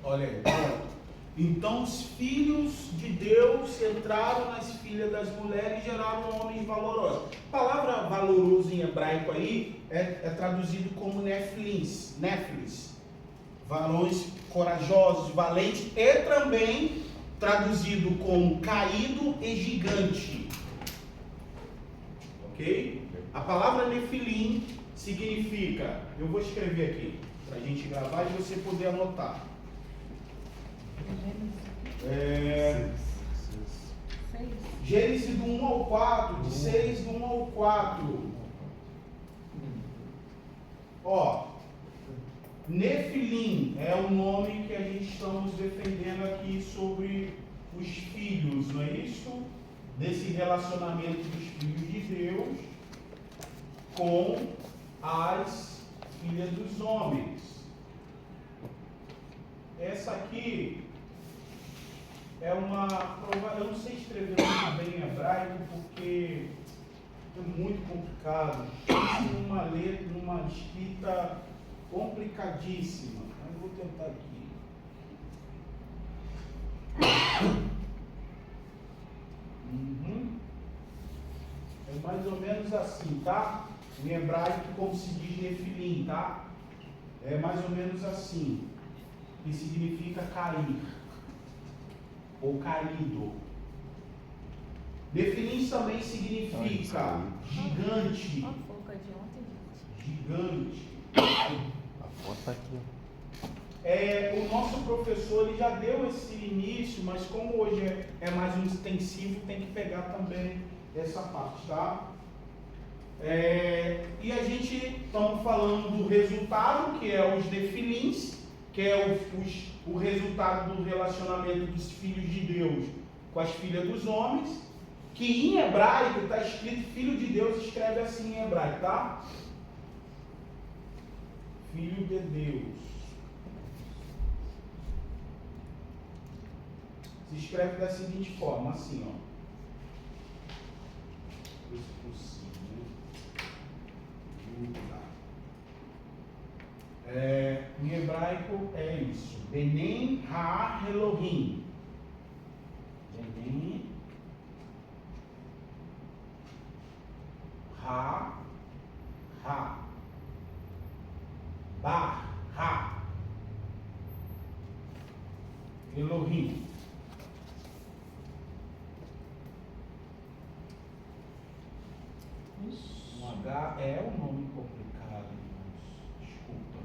Olha aí. Então os filhos de Deus entraram nas filhas das mulheres e geraram homens valorosos. A palavra valoroso em hebraico aí é traduzido como nefilins, varões corajosos, valentes, e também traduzido como caído e gigante. Ok? A palavra nefilim significa, eu vou escrever aqui para a gente gravar e você poder anotar. Gênesis do 1 ao 4, de 6 do 1 ao 4. Ó, Nefilim é o nome que a gente estamos defendendo aqui sobre os filhos, não é isso? Desse relacionamento dos filhos de Deus com as filhas dos homens. Essa aqui é uma prova, eu não sei escrever muito bem em hebraico porque é muito complicado. Isso numa letra, numa escrita complicadíssima. Mas eu vou tentar aqui. É mais ou menos assim, tá? Em hebraico, como se diz nefilim, tá? É mais ou menos assim, que significa cair ou caído. Nefilim também significa gigante. Gigante. A foto tá aqui. O nosso professor ele já deu esse início, mas como hoje é mais um extensivo, tem que pegar também essa parte, tá? E a gente estamos falando do resultado, que é os nefilins, que é o resultado do relacionamento dos filhos de Deus com as filhas dos homens, que em hebraico está escrito, filho de Deus escreve assim em hebraico, tá? Filho de Deus. Se escreve da seguinte forma, assim, ó. Em hebraico é isso. Isso. Benem ha Elohim. Benem ha Bar ha Elohim. O H é um nome complicado, irmãos. Desculpa.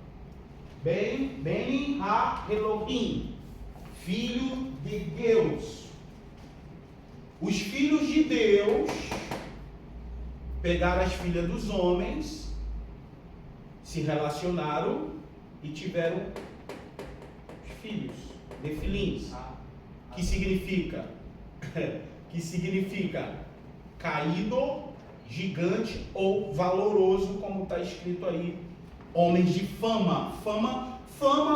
Benem ha Elohim, filho de Deus. Os filhos de Deus pegaram as filhas dos homens, se relacionaram e tiveram filhos, nefilins, que significa caído, gigante ou valoroso, como está escrito aí, homens de fama. Fama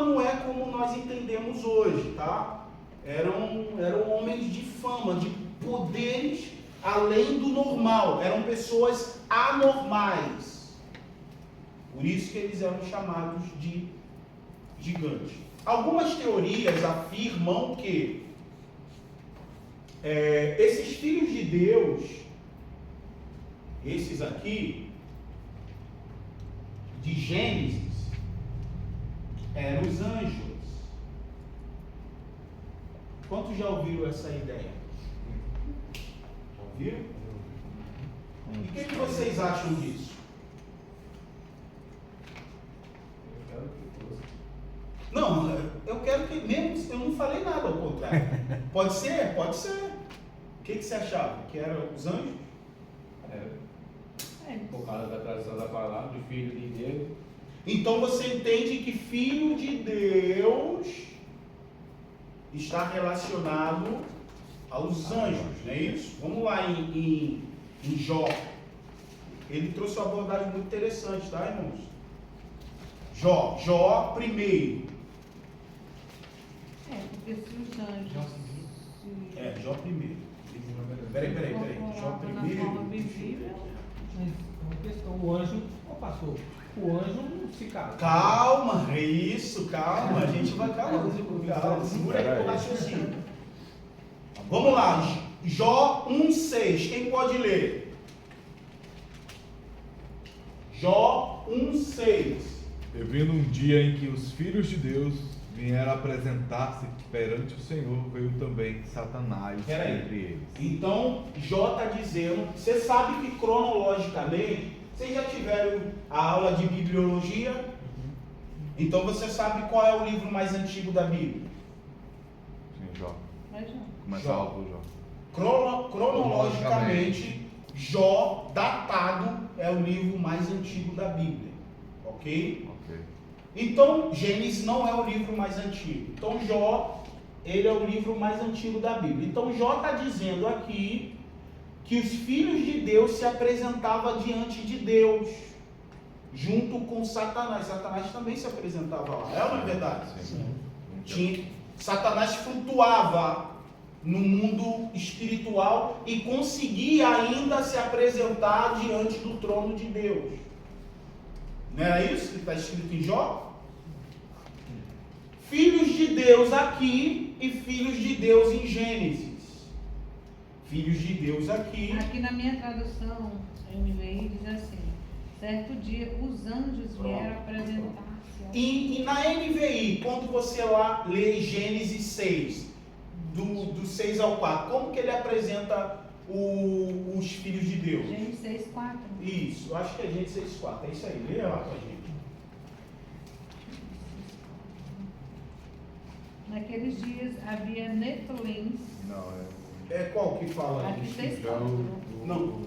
não é como nós entendemos hoje, tá? Eram homens de fama, de poderes além do normal, eram pessoas anormais. Por isso que eles eram chamados de gigantes. Algumas teorias afirmam que esses filhos de Deus, esses aqui, de Gênesis, eram os anjos. Quantos já ouviram essa ideia? Já ouviram? E o que vocês acham disso? Não, eu quero que mesmo, eu não falei nada ao contrário. Pode ser? Pode ser. O que você achava? Que eram os anjos? Por causa da tradução da palavra, de filho de Deus. Então você entende que filho de Deus está relacionado aos anjos, não é isso? Vamos lá em Jó. Ele trouxe uma abordagem muito interessante, tá, irmãos? Jó primeiro. Porque se os anjos... Jó primeiro. Peraí. Jó primeiro. Uma questão, o anjo, pastor, o anjo não se casa. Calma, a gente vai calma, segura aí o raciocínio. Vamos lá, Jó 1,6, quem pode ler? Jó 1,6. E vindo um dia em que os filhos de Deus vieram apresentar-se perante o Senhor, veio também Satanás entre eles. Então, Jó está dizendo, você sabe que cronologicamente, vocês já tiveram a aula de bibliologia? Então você sabe qual é o livro mais antigo da Bíblia? Sim, Jó. Jó. Cronologicamente, Jó, datado, é o livro mais antigo da Bíblia. Ok? Então, Gênesis não é o livro mais antigo. Então, Jó, ele é o livro mais antigo da Bíblia. Então, Jó está dizendo aqui que os filhos de Deus se apresentavam diante de Deus, junto com Satanás. Satanás também se apresentava lá. É ou não é verdade? Sim. Satanás flutuava no mundo espiritual e conseguia ainda se apresentar diante do trono de Deus. Não era isso que está escrito em Jó? Filhos de Deus aqui e filhos de Deus em Gênesis. Filhos de Deus aqui. Aqui na minha tradução, NVI diz assim: certo dia os anjos vieram apresentar-se. E na NVI, quando você lá lê Gênesis 6, do 6 ao 4, como que ele apresenta os filhos de Deus? Gênesis 6, 4. Isso, eu acho que é Gênesis 6, 4. É isso aí, lê lá com a gente. Naqueles dias havia Nefilins. Não, é qual que fala? Aqui 6, 4. Não.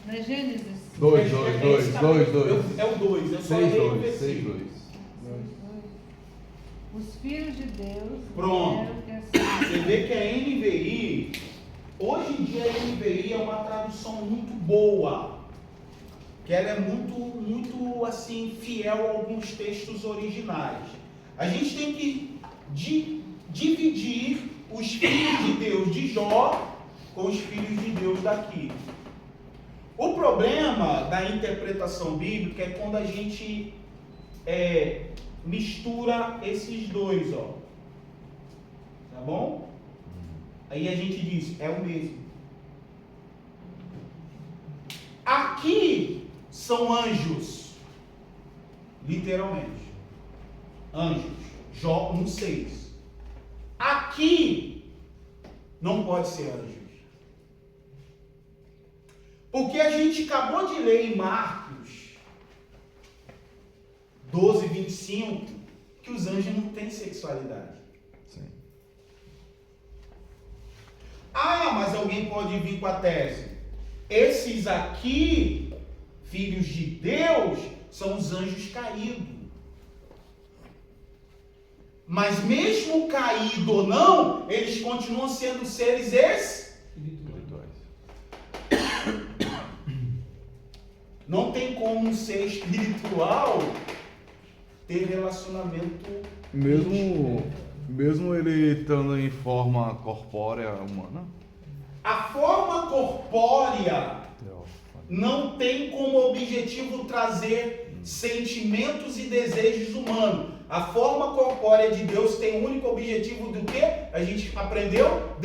Na Gênesis 2. É o 2, é só ler o versículo. 6:2. Os filhos de Deus. Pronto. Você vê que a NVI, hoje em dia a NVI é uma tradução muito boa, que ela é muito assim, fiel a alguns textos originais. A gente tem que dividir os filhos de Deus de Jó com os filhos de Deus daqui. O problema da interpretação bíblica é quando a gente mistura esses dois, ó. Tá bom? Aí a gente diz, é o mesmo. Aqui são anjos, literalmente. Anjos. Jó 1,6. Aqui não pode ser anjos. Porque a gente acabou de ler em Marcos 12:25 que os anjos não têm sexualidade. Sim. Ah, mas alguém pode vir com a tese. Esses aqui, filhos de Deus, são os anjos caídos. Mas mesmo caído ou não, eles continuam sendo seres espirituais. Não tem como um ser espiritual ter relacionamento mesmo ele estando em forma corpórea humana. A forma corpórea não tem como objetivo trazer sentimentos e desejos humanos. A forma corpórea de Deus tem o único objetivo do quê? A gente aprendeu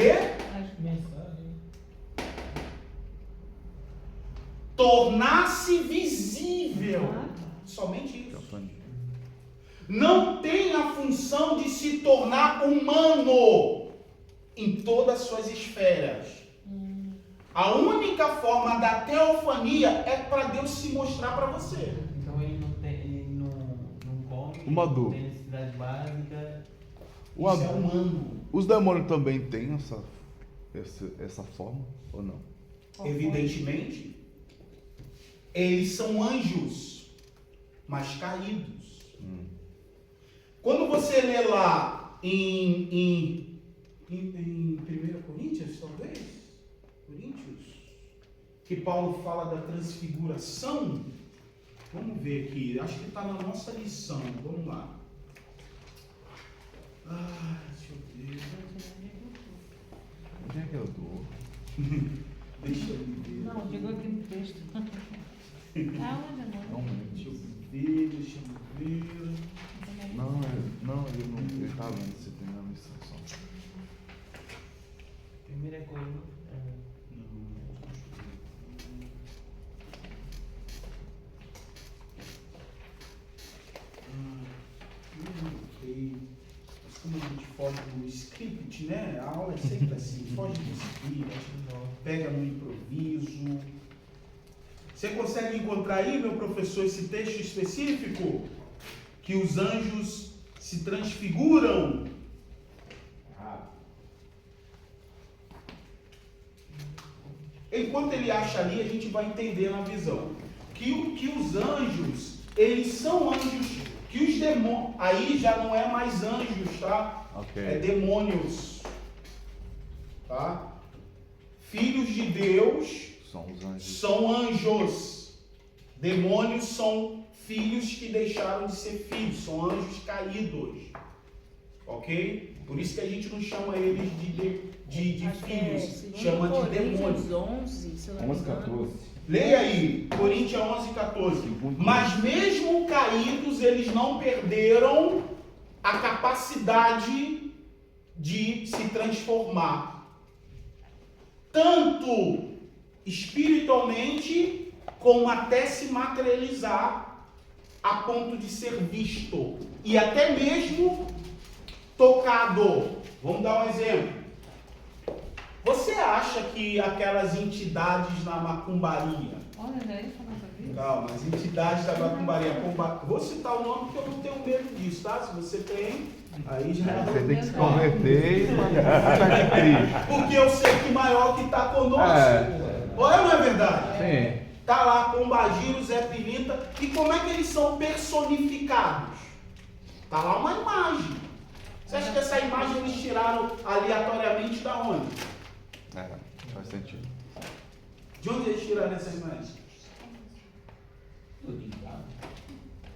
tornar-se visível. Somente isso. Não tem a função de se tornar humano em todas as suas esferas. A única forma da teofania é para Deus se mostrar para você. Então ele não come, Uma não dúvida. tem necessidade básica. Isso é humano. Os demônios também têm essa forma ou não? Evidentemente, eles são anjos, mas caídos. Quando você lê lá em 1 Coríntios, talvez, que Paulo fala da transfiguração, vamos ver aqui, acho que está na nossa lição, vamos lá. Deixa eu ver. Onde é que eu tô? Deixa eu ver. Não, digo aqui no texto. Aonde, amor? Deixa eu ver. Ele tá vendo se tem na lição só. Primeira coisa. Mas como a gente foge do script, né? A aula é sempre assim, foge do script, pega no improviso. Você consegue encontrar aí, meu professor, esse texto específico? Que os anjos se transfiguram? Enquanto ele acha ali, a gente vai entender na visão. Que os anjos, eles são anjos, que os demônios, aí já não é mais anjos, tá? Okay. É demônios. Tá? Filhos de Deus são anjos. Demônios são filhos que deixaram de ser filhos, são anjos caídos. Ok? Por isso que a gente não chama eles de filhos, chama de demônios. 11:14. Leia aí, Coríntios 11:14. Mas mesmo caídos, eles não perderam a capacidade de se transformar. Tanto espiritualmente, como até se materializar a ponto de ser visto. E até mesmo tocado. Vamos dar um exemplo. Você acha que aquelas entidades na macumbaria... Olha, daí falando sobre isso. Calma, as entidades da macumbaria... Vou citar o nome porque eu não tenho medo disso, tá? Se você tem, aí já... Você tem que se converter e mandar de Cristo. Porque eu sei que maior que está conosco. Olha, não é verdade? Sim. Tá lá, Pombagira, Zé Pilinta. E como é que eles são personificados? Tá lá uma imagem. Você acha que essa imagem eles tiraram aleatoriamente da onde? Faz sentido. De onde eles tiraram essa imagem?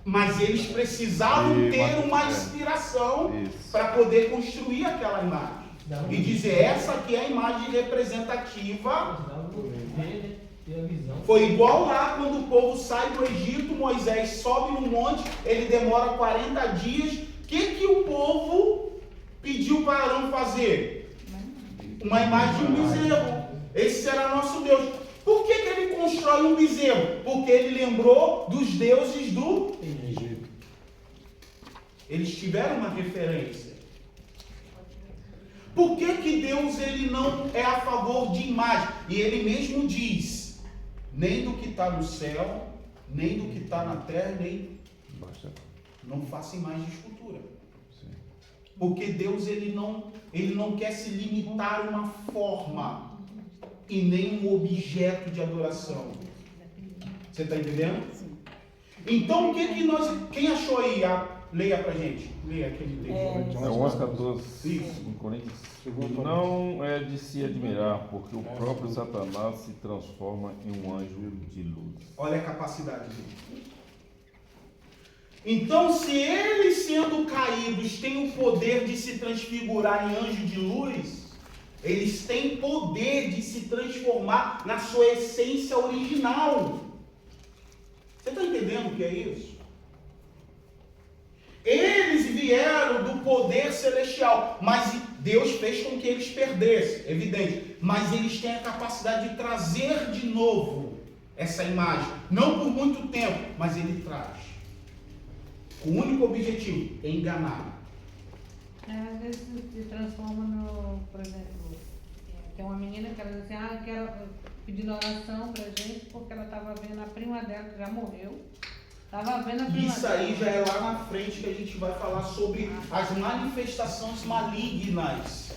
Mas eles precisavam ter uma inspiração para poder construir aquela imagem. E dizer, essa aqui é a imagem representativa E a visão? Foi igual lá quando o povo sai do Egito, Moisés sobe no monte, ele demora 40 dias. O que o povo pediu para Arão fazer? Uma imagem de um bezerro. Esse será nosso Deus. Por que ele constrói um bezerro? Porque ele lembrou dos deuses do Egito. Eles tiveram uma referência. Por que Deus ele não é a favor de imagem? E ele mesmo diz, nem do que está no céu, nem do que está na terra, nem... Não faça imagem de escultura. Porque Deus ele não quer se limitar a uma forma e nem um objeto de adoração. Você está entendendo? Então, o que nós... Quem achou aí? Leia pra gente. Leia aquele texto. É 11:14 em Coríntios. Não é de se admirar, porque o próprio Satanás se transforma em um anjo de luz. Olha a capacidade dele. Então, se eles, sendo caídos, têm o poder de se transfigurar em anjo de luz, eles têm poder de se transformar na sua essência original. Você está entendendo o que é isso? Eles vieram do poder celestial, mas Deus fez com que eles perdessem, evidente. Mas eles têm a capacidade de trazer de novo essa imagem. Não por muito tempo, mas ele traz. O único objetivo é enganar. Às vezes se transforma no, por exemplo, tem uma menina que ela diz assim, quero pedir oração pra gente, porque ela estava vendo a prima dela que já morreu. Estava vendo a prima Isso aí já é lá na frente que a gente vai falar sobre as manifestações malignas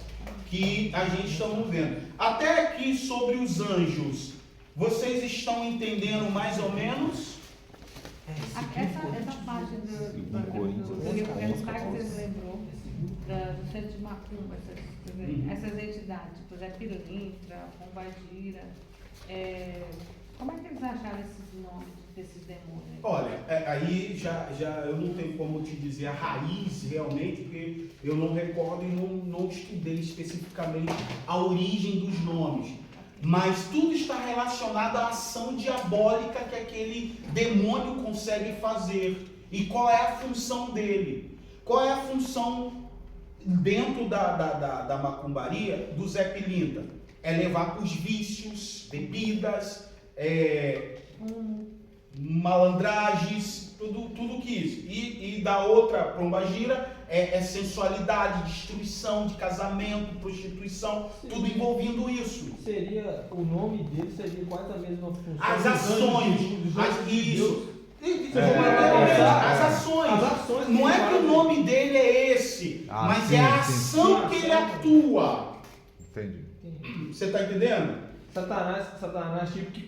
que a gente está vendo. Até aqui sobre os anjos, vocês estão entendendo mais ou menos? Essa parte do eu ia perguntar que vocês lembrou do centro de Macumba, essas entidades, por exemplo, Pirulintra, Pombagira, como é que eles acharam esses nomes desses demônios? Olha, aí já eu não tenho como te dizer a raiz realmente, porque eu não recordo e não estudei especificamente a origem dos nomes. Mas tudo está relacionado à ação diabólica que aquele demônio consegue fazer. E qual é a função dele? Qual é a função dentro da macumbaria do Zé Pilintra? É levar para os vícios, bebidas, malandragens, tudo que isso. E da outra Pombagira é sensualidade, destruição de casamento, prostituição, tudo envolvendo isso. Seria, o nome dele seria quase a mesma função. As ações, isso. As ações. Não é que o nome dele é esse, mas é a ação que ele atua. Entendi. Você está entendendo? Satanás tipo que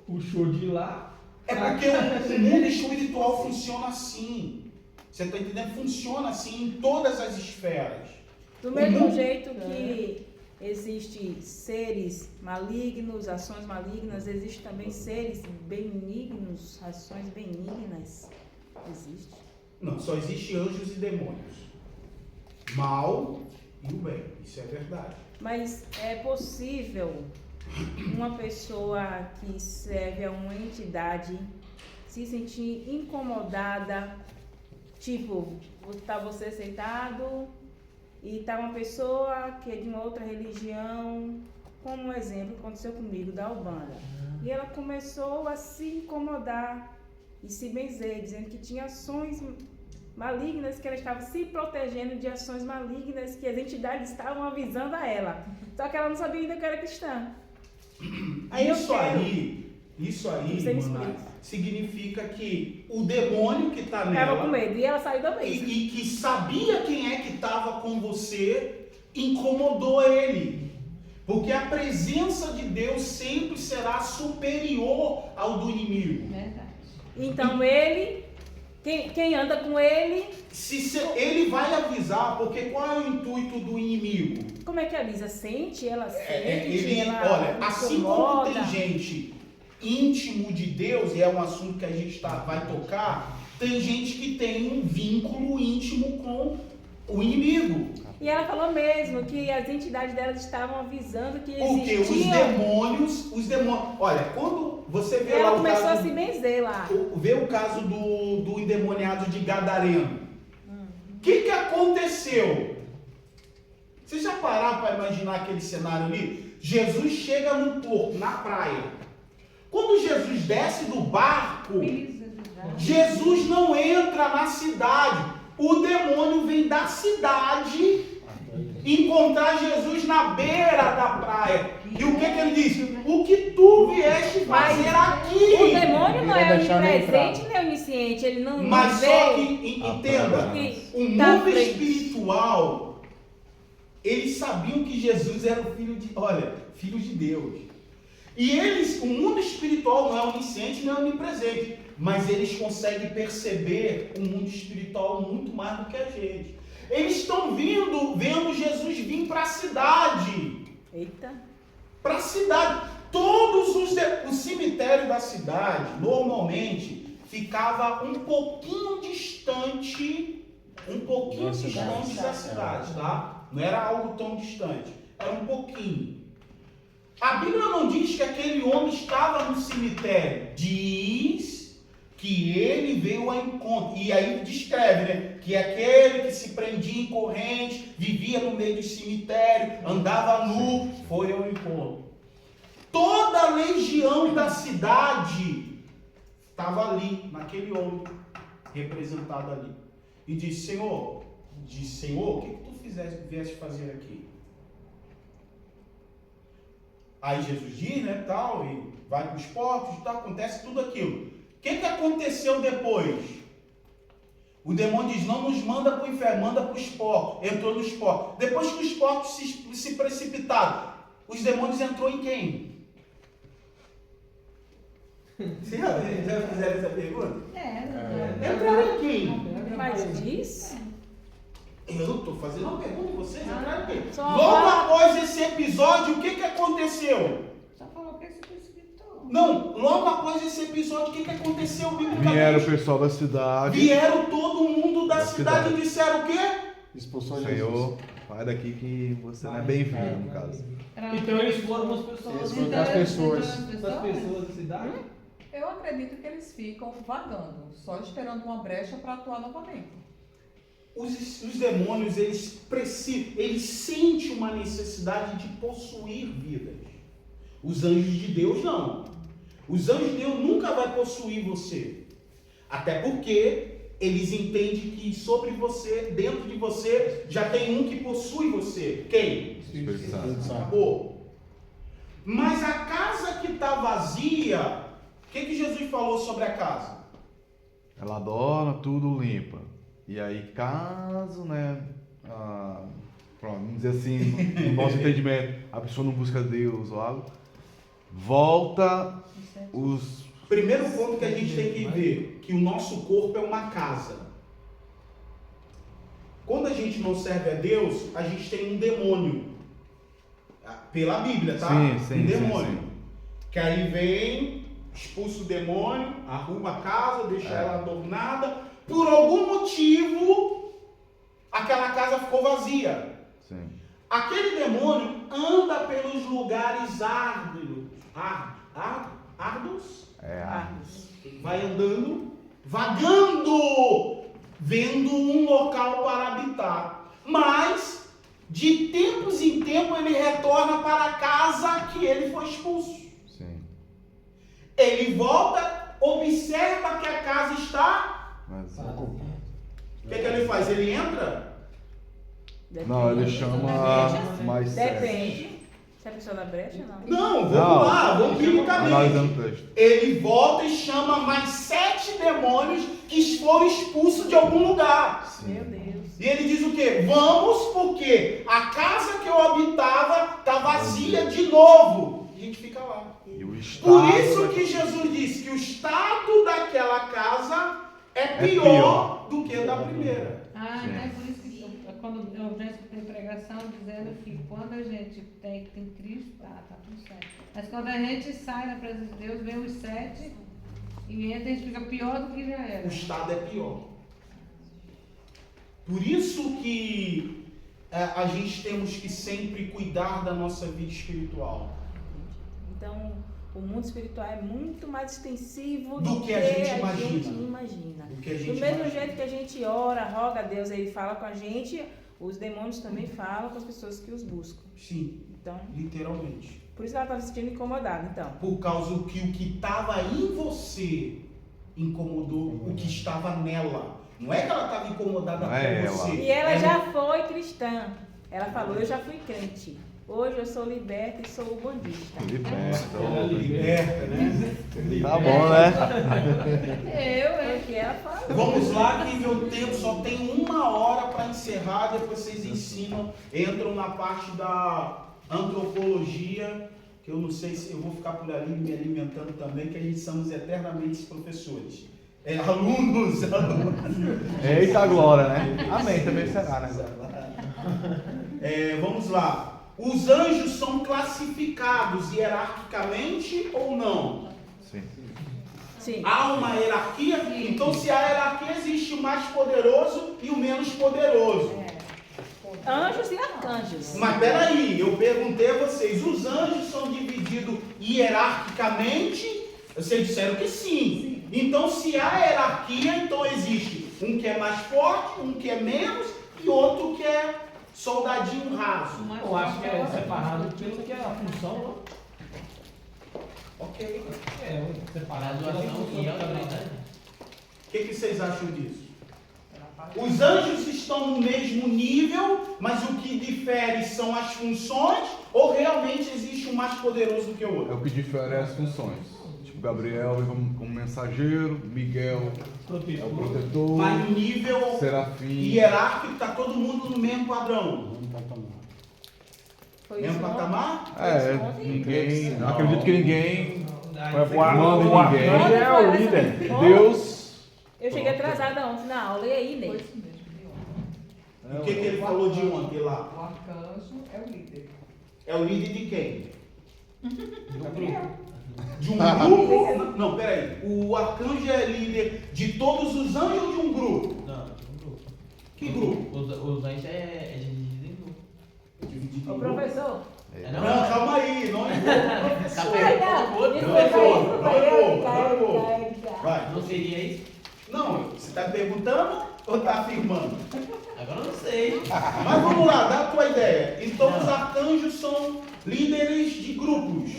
puxou de lá. É porque o mundo espiritual funciona assim. Você está entendendo? Funciona assim em todas as esferas. Do mesmo jeito que existem seres malignos, ações malignas, existem também seres benignos, ações benignas. Existe. Não, só existe anjos e demônios. Mal e o bem. Isso é verdade. Mas é possível uma pessoa que serve a uma entidade se sentir incomodada, tipo, tá você sentado e tá uma pessoa que é de uma outra religião, como um exemplo aconteceu comigo da Ubanda, e ela começou a se incomodar e se benzer, dizendo que tinha ações malignas, que ela estava se protegendo de ações malignas que as entidades estavam avisando a ela, só que ela não sabia ainda que era cristã. Isso aí, Mona, significa que o demônio que está nela... Estava com medo, e ela saiu da mesa. E que sabia quem é que estava com você, incomodou ele. Porque a presença de Deus sempre será superior ao do inimigo. Verdade. Então ele, quem anda com ele... Ele vai avisar, porque qual é o intuito do inimigo? Como é que avisa? Sente? Ela sente? Olha, assim como tem gente íntimo de Deus, e é um assunto que a gente vai tocar, tem gente que tem um vínculo íntimo com o inimigo. E ela falou mesmo que as entidades delas estavam avisando que Porque existiam. os demônios. Olha, quando você vê lá Ela o começou caso, a se benzer lá. vê o caso do endemoniado de Gadareno. O que aconteceu? Vocês já pararam para imaginar aquele cenário ali? Jesus chega no porto, na praia. Quando Jesus desce do barco, Jesus não entra na cidade. O demônio vem da cidade encontrar Jesus na beira da praia. E o que ele diz? O que tu vieste fazer aqui? O demônio não é onipresente nem onisciente. Ele não Mas vê. só que, entenda, o mundo espiritual, eles sabiam que Jesus era o filho de Deus. E o mundo espiritual não é onisciente, não é onipresente, mas eles conseguem perceber o mundo espiritual muito mais do que a gente. Eles estão vendo Jesus vir para a cidade. Eita. Para a cidade. O cemitério da cidade, normalmente, ficava um pouquinho distante da cidade, tá? Não era algo tão distante, era um pouquinho. A Bíblia não diz que aquele homem estava no cemitério, diz que ele veio ao encontro, e aí descreve, né, que aquele que se prendia em corrente, vivia no meio do cemitério, andava nu, foi ao encontro. Toda a legião da cidade estava ali, naquele homem, representado ali, e disse, Senhor, o que tu vieste fazer aqui? Aí Jesus diz, né, tal, e vai para os portos, tal, acontece tudo aquilo. O que aconteceu depois? O demônio diz, não nos manda para o inferno, manda para os porcos. Entrou nos porcos. Depois que os porcos se precipitaram, os demônios entrou em quem? Vocês já fizeram essa pergunta? Entraram em quem? Mas diz? Eu estou fazendo uma pergunta em vocês, entraram em quem? Logo após esse episódio, o que aconteceu? Só falou que se precipitou. Não, logo após esse episódio, o que aconteceu biblicamente? Vieram o pessoal da cidade. Vieram todo mundo da cidade e disseram o quê? Expulsou Senhor, Jesus. vai daqui que você não é bem-vindo, no caso. Então eles foram as pessoas. Eles foram das pessoas. Das pessoas da cidade. Eu acredito que eles ficam vagando, só esperando uma brecha para atuar novamente. Os demônios, eles sentem uma necessidade de possuir vidas. Os anjos de Deus não. Os anjos de Deus nunca vai possuir você. Até porque eles entendem que sobre você, dentro de você, já tem um que possui você. Quem? Espírito Santo. Acabou. Mas a casa que está vazia, o que Jesus falou sobre a casa? Ela adora, tudo limpa. E aí, caso, né, pronto, vamos dizer assim, no nosso entendimento, a pessoa não busca Deus ou algo, volta os... Primeiro ponto que a gente tem que ver, que o nosso corpo é uma casa. Quando a gente não serve a Deus, a gente tem um demônio. Pela Bíblia, tá? Sim, um demônio. sim. Que aí vem, expulsa o demônio, arruma a casa, deixa ela adornada. Por algum motivo, aquela casa ficou vazia. Sim. Aquele demônio anda pelos lugares árduos. Árduos? Árduos. Ele vai andando, vagando, vendo um local para habitar. Mas, de tempos em tempos, ele retorna para a casa que ele foi expulso. Sim. Ele volta, observa que a casa está... Mas... O que ele faz? Ele entra? Depende. Não, ele chama mais Depende. Será que só da brecha não? Não, vamos lá, vamos biblicamente. Analisando o texto. Ele volta e chama mais 7 demônios que foram expulsos de algum lugar. Meu Deus. E ele diz o quê? Vamos, porque a casa que eu habitava está vazia de novo. E a gente fica lá. E o Por isso que Jesus disse que o estado daquela casa é pior do que o da primeira. É por isso que quando eu já escutei pregação dizendo que quando a gente tem Cristo, tá tudo certo. Mas quando a gente sai na presença de Deus, vem os 7 e entra, a gente fica pior do que já era. O estado é pior. Por isso que a gente temos que sempre cuidar da nossa vida espiritual? Então, o mundo espiritual é muito mais extensivo Do que a gente imagina. imagina. Do que a gente Do mesmo imagina. jeito que a gente ora, roga a Deus, ele fala com a gente, os demônios também falam com as pessoas que os buscam. Sim, Então, literalmente. por isso que ela estava se sentindo incomodada, então. Por causa que o que estava em você incomodou o que estava nela. Não é que ela estava incomodada Não é com ela. você. E ela É já foi cristã. Ela falou, eu já fui crente. Hoje eu sou liberta e sou bandista. liberta, né? Tá bom, né? Foi o que ela falou. Vamos lá, que meu tempo só tem 1 hora para encerrar, depois vocês ensinam, entram na parte da antropologia, que eu não sei se eu vou ficar por ali me alimentando também, que a gente somos eternamente professores. Alunos. Eita glória, né? Amém, também será, né? Vamos lá. Os anjos são classificados hierarquicamente ou não? Sim. Sim. Há uma hierarquia? Então, se há hierarquia, existe o mais poderoso e o menos poderoso. Anjos e arcanjos. Mas peraí, eu perguntei a vocês, os anjos são divididos hierarquicamente? Vocês disseram que sim. Então, se há hierarquia, então existe um que é mais forte, um que é menos e outro que é soldadinho raso. Eu acho que é separado pelo que é a função, não? Ok. Separado pela função de cada um. O que vocês acham disso? Os anjos estão no mesmo nível, mas o que difere são as funções, ou realmente existe um mais poderoso do que o outro? É o que difere as funções. Tipo, Gabriel é como mensageiro, Miguel é o protetor, Mas no nível Serafim. hierárquico está todo mundo no mesmo padrão. Foi Mesmo isso ontem? patamar? Ninguém. Não. Acredito que ninguém O manda em ninguém. arcanjo é o líder. Deus. Eu cheguei atrasada ontem na aula, e aí, Ney? O que ele falou de ontem lá? O arcanjo é o líder. É o líder de quem? Gabriel. De um grupo? Não, peraí. O arcanjo é líder de todos os anjos ou de um grupo? Não, um grupo. Que grupo? Os anjos é dividido em grupo. Dividido Ô, em grupo? professor. Não, calma aí, não é bom, professor. Não é bom, não é bom. Vai. Não seria isso? Não, você está perguntando ou está afirmando? Agora eu não sei. Mas vamos lá, dá a tua ideia. Então os arcanjos são líderes de grupos.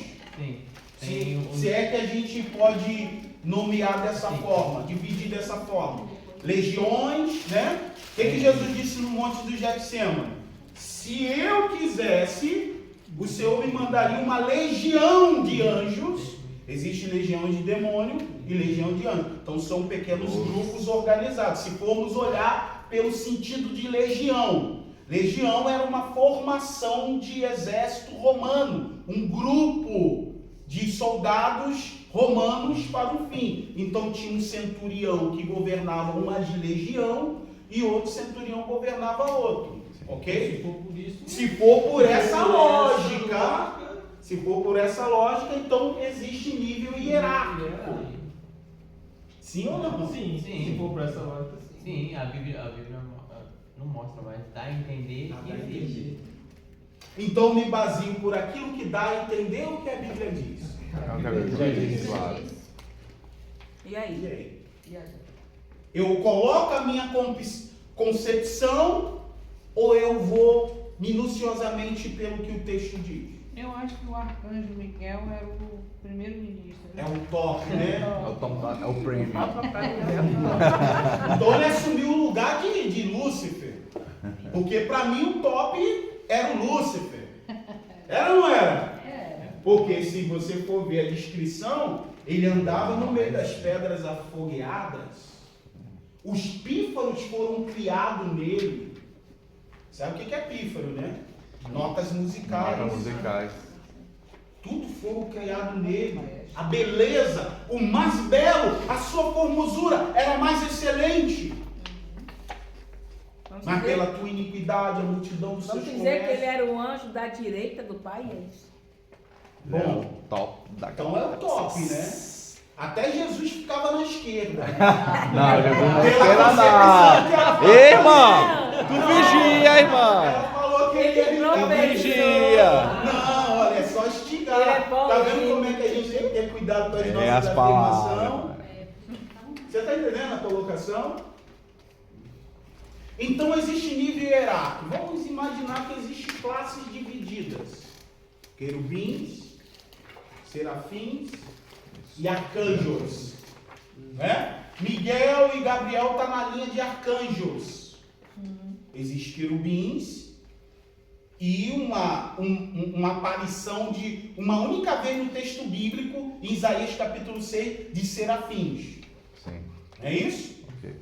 Sim. Se é que a gente pode nomear dessa forma, dividir dessa forma. Legiões, né? O que Jesus disse no Monte do Getsemane? Se eu quisesse, o Senhor me mandaria uma legião de anjos. Existe legião de demônio e legião de anjos. Então são pequenos grupos organizados. Se formos olhar pelo sentido de legião. Legião era uma formação de exército romano. Um grupo de soldados romanos para o fim. Então tinha um centurião que governava uma legião e outro centurião governava outro. Ok? Se for por essa lógica, então existe nível hierárquico. Sim ou não? Sim. Se for por essa lógica, sim. Sim, a Bíblia não mostra, mas dá a entender que existe. Então me baseio por aquilo que dá a entender o que a Bíblia diz. Claro. E aí? E aí? E aí? Eu coloco a minha concepção ou eu vou minuciosamente pelo que o texto diz? Eu acho que o arcanjo Miguel era o primeiro-ministro. É um top, né? É o prêmio. Então ele assumiu o lugar de Lúcifer. Porque para mim o top era o Lúcifer. Era ou não era? Porque se você for ver a descrição, ele andava no meio das pedras afogueadas. Os pífaros foram criados nele. Sabe o que é pífaro, né? Notas musicais. Notas musicais. Tudo foi criado nele. A beleza, o mais belo, a sua formosura era mais excelente. Mas pela tua iniquidade, a multidão dos seus Vamos dizer que ele comércios. era o anjo da direita do Pai, é isso? Bom, top da então é o top, né? Até Jesus ficava na esquerda. Não, Jesus não Pela queira concepção que ela nada. falou. Ei, irmão! Tu vigia, irmão! Ela falou queria Não, olha, é só estigar. Tá vendo como é que a gente tem que ter cuidado com as nossas as afirmações? Você está entendendo a colocação? Então existe nível hierárquico. Vamos imaginar que existem classes divididas: querubins, serafins e arcanjos. Né? Miguel e Gabriel estão na linha de arcanjos. Existem querubins e uma aparição de uma única vez no texto bíblico, em Isaías capítulo 6, de serafins. Sim. É isso? Ok.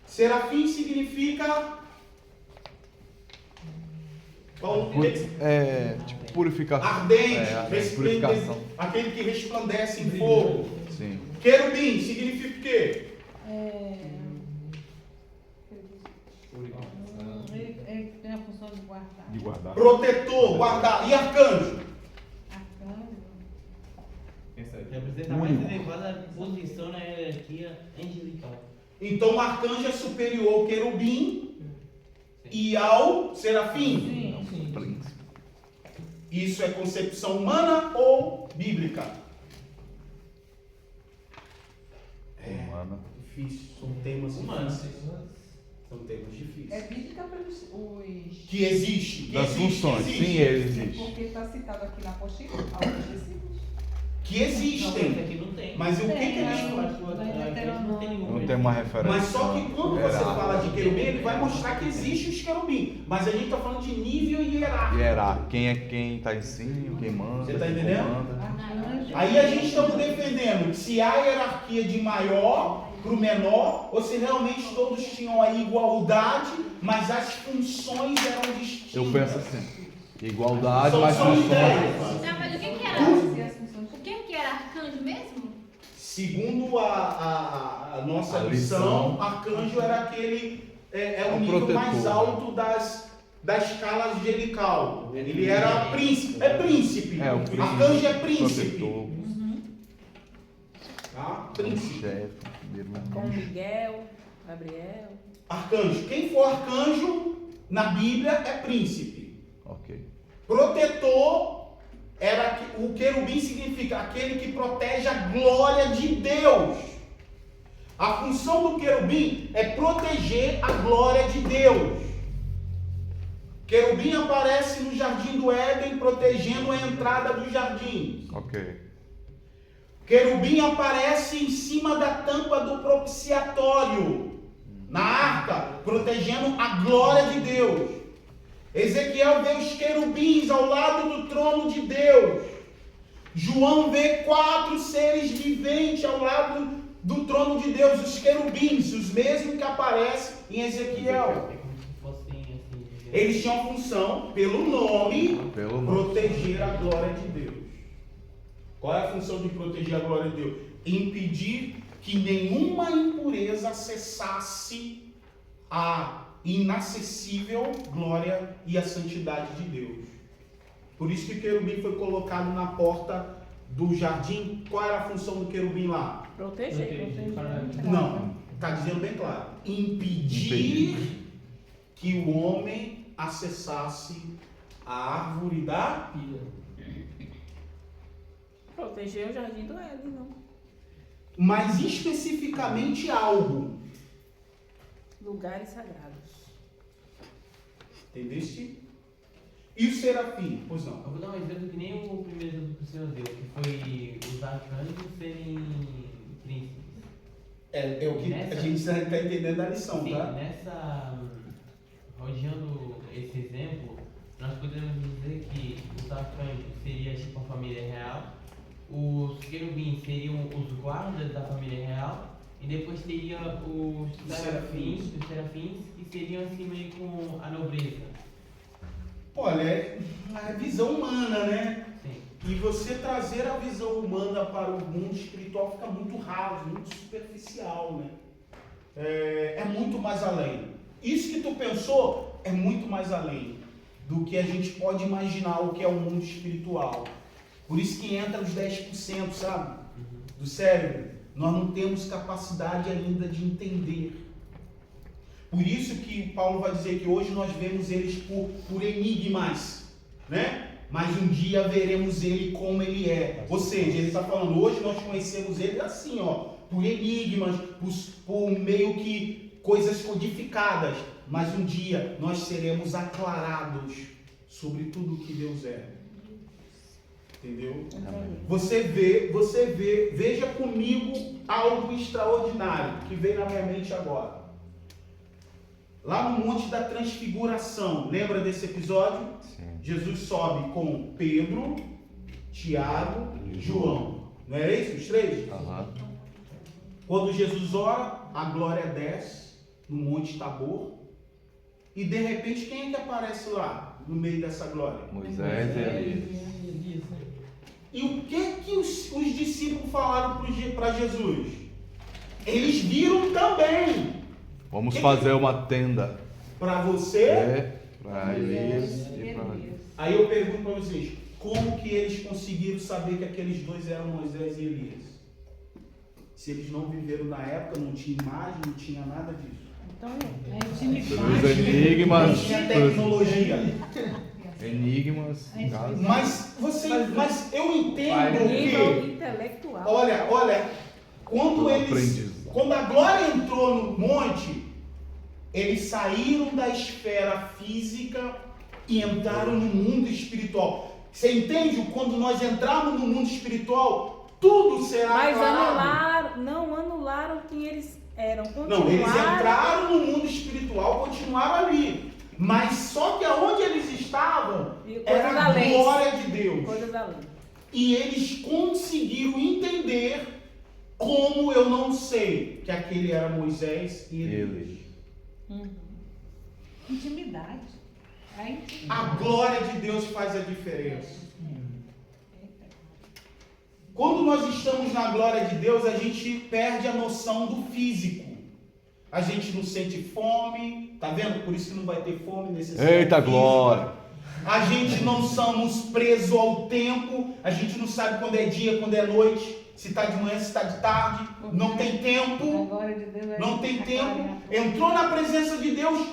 Serafim significa... Tipo purificação. Ardente, purificação. aquele que resplandece em fogo. Sim. Querubim significa o quê? Ele tem a função de guardar. De guardar. Protetor, guardar. E arcanjo? Arcanjo. Representa a mais elevada posição na hierarquia angelical. Então o arcanjo é superior ao querubim e ao serafim? Sim. Isso é concepção humana ou bíblica? Humana. Difícil, são temas difíceis. São temas difíceis. É bíblica pelos os... Que existe. Das funções, sim, ele existe. Porque está citado aqui na apostila, alguns discípulos. Que existem. Aqui não tem. Mas o que eles Não tem uma referência. Mas só que quando você fala de querubim, ele vai mostrar que existem os querubim. Mas a gente está falando de nível hierárquico. Hierárquico. Quem está em cima, quem manda. Você está quem entendendo? comanda. Aí a gente está defendendo se há hierarquia de maior para o menor, ou se realmente todos tinham a igualdade, mas as funções eram distintas. Eu penso assim. Igualdade, São mas funções. ideias. Não, mas o que era arcanjo mesmo? Segundo a nossa lição, arcanjo era aquele, o nível protetor. mais alto da escala angelical. Ele era príncipe. É príncipe. É, o príncipe. Arcanjo é príncipe. Protetor. Tá? Príncipe. Chefe, primeiro. Com Miguel, Gabriel. Arcanjo. Quem for arcanjo na Bíblia é príncipe. Ok. Protetor o querubim significa aquele que protege a glória de Deus. A função do querubim é proteger a glória de Deus. Querubim aparece no jardim do Éden protegendo a entrada do jardim. Ok. Querubim aparece em cima da tampa do propiciatório, na arca, protegendo a glória de Deus. Ezequiel vê os querubins ao lado do trono de Deus. João vê 4 seres viventes ao lado do trono de Deus, os querubins, os mesmos que aparecem em Ezequiel. Eles tinham função, pelo nome, proteger a glória de Deus. Qual é a função de proteger a glória de Deus? Impedir que nenhuma impureza acessasse a inacessível glória e a santidade de Deus. Por isso que o querubim foi colocado na porta do jardim. Qual era a função do querubim lá? Proteger. Não, está dizendo bem claro. Impedir que o homem acessasse a árvore da vida. Proteger o jardim do Éden, não. Mas especificamente algo. Lugares sagrados. Entendeste? E o serafim? Pois não. Eu vou dar um exemplo que nem o primeiro exemplo que o Senhor deu, que foi os arcanjos serem príncipes. É o que a gente está entendendo da lição, sim, tá? Rodeando esse exemplo, nós podemos dizer que os arcanjos seriam tipo a família real, os querubins seriam os guardas da família real, e depois teria os serafins, que seriam assim meio com a nobreza. Olha, é a visão humana, né? Sim. E você trazer a visão humana para o mundo espiritual fica muito raso, muito superficial, né? É muito mais além. Isso que tu pensou é muito mais além do que a gente pode imaginar o que é o mundo espiritual. Por isso que entra os 10%, sabe? Do cérebro. Nós não temos capacidade ainda de entender. Por isso que Paulo vai dizer que hoje nós vemos eles por enigmas, né? Mas um dia veremos ele como ele é. Ou seja, ele está falando, hoje nós conhecemos ele assim, ó, por enigmas, por meio que coisas codificadas. Mas um dia nós seremos aclarados sobre tudo que Deus é. Entendeu? Veja comigo algo extraordinário que veio na minha mente agora. Lá no Monte da Transfiguração, lembra desse episódio? Sim. Jesus sobe com Pedro, Tiago e João. Não é isso? Os três? Uhum. Quando Jesus ora, a glória desce no Monte Tabor. E de repente, quem é que aparece lá no meio dessa glória? Moisés e Elias. E o que os discípulos falaram para Jesus? Eles viram também. Vamos fazer uma tenda. Para você? Para Elias e para... Aí eu pergunto para vocês, como que eles conseguiram saber que aqueles dois eram Moisés e Elias? Se eles não viveram na época, não tinha imagem, não tinha nada disso. Então, os enigmas, não tinha tecnologia. Enigmas. Mas eu entendo que intelectual. Olha, quando a glória entrou no monte, eles saíram da esfera física e entraram no mundo espiritual. Você entende? Quando nós entrarmos no mundo espiritual, tudo será aclarado. Mas não anularam quem eles eram. Não, eles entraram no mundo espiritual, continuaram ali. Mas só que aonde eles estavam era a glória de Deus. E eles conseguiram entender como eu não sei que aquele era Moisés e Elias. Intimidade. A glória de Deus faz a diferença. Quando nós estamos na glória de Deus, a gente perde a noção do físico. A gente não sente fome, tá vendo? Por isso que não vai ter fome necessária. Eita glória! A gente não somos presos ao tempo, a gente não sabe quando é dia, quando é noite, se está de manhã, se está de tarde, não tem tempo, não tem tempo. Entrou na presença de Deus,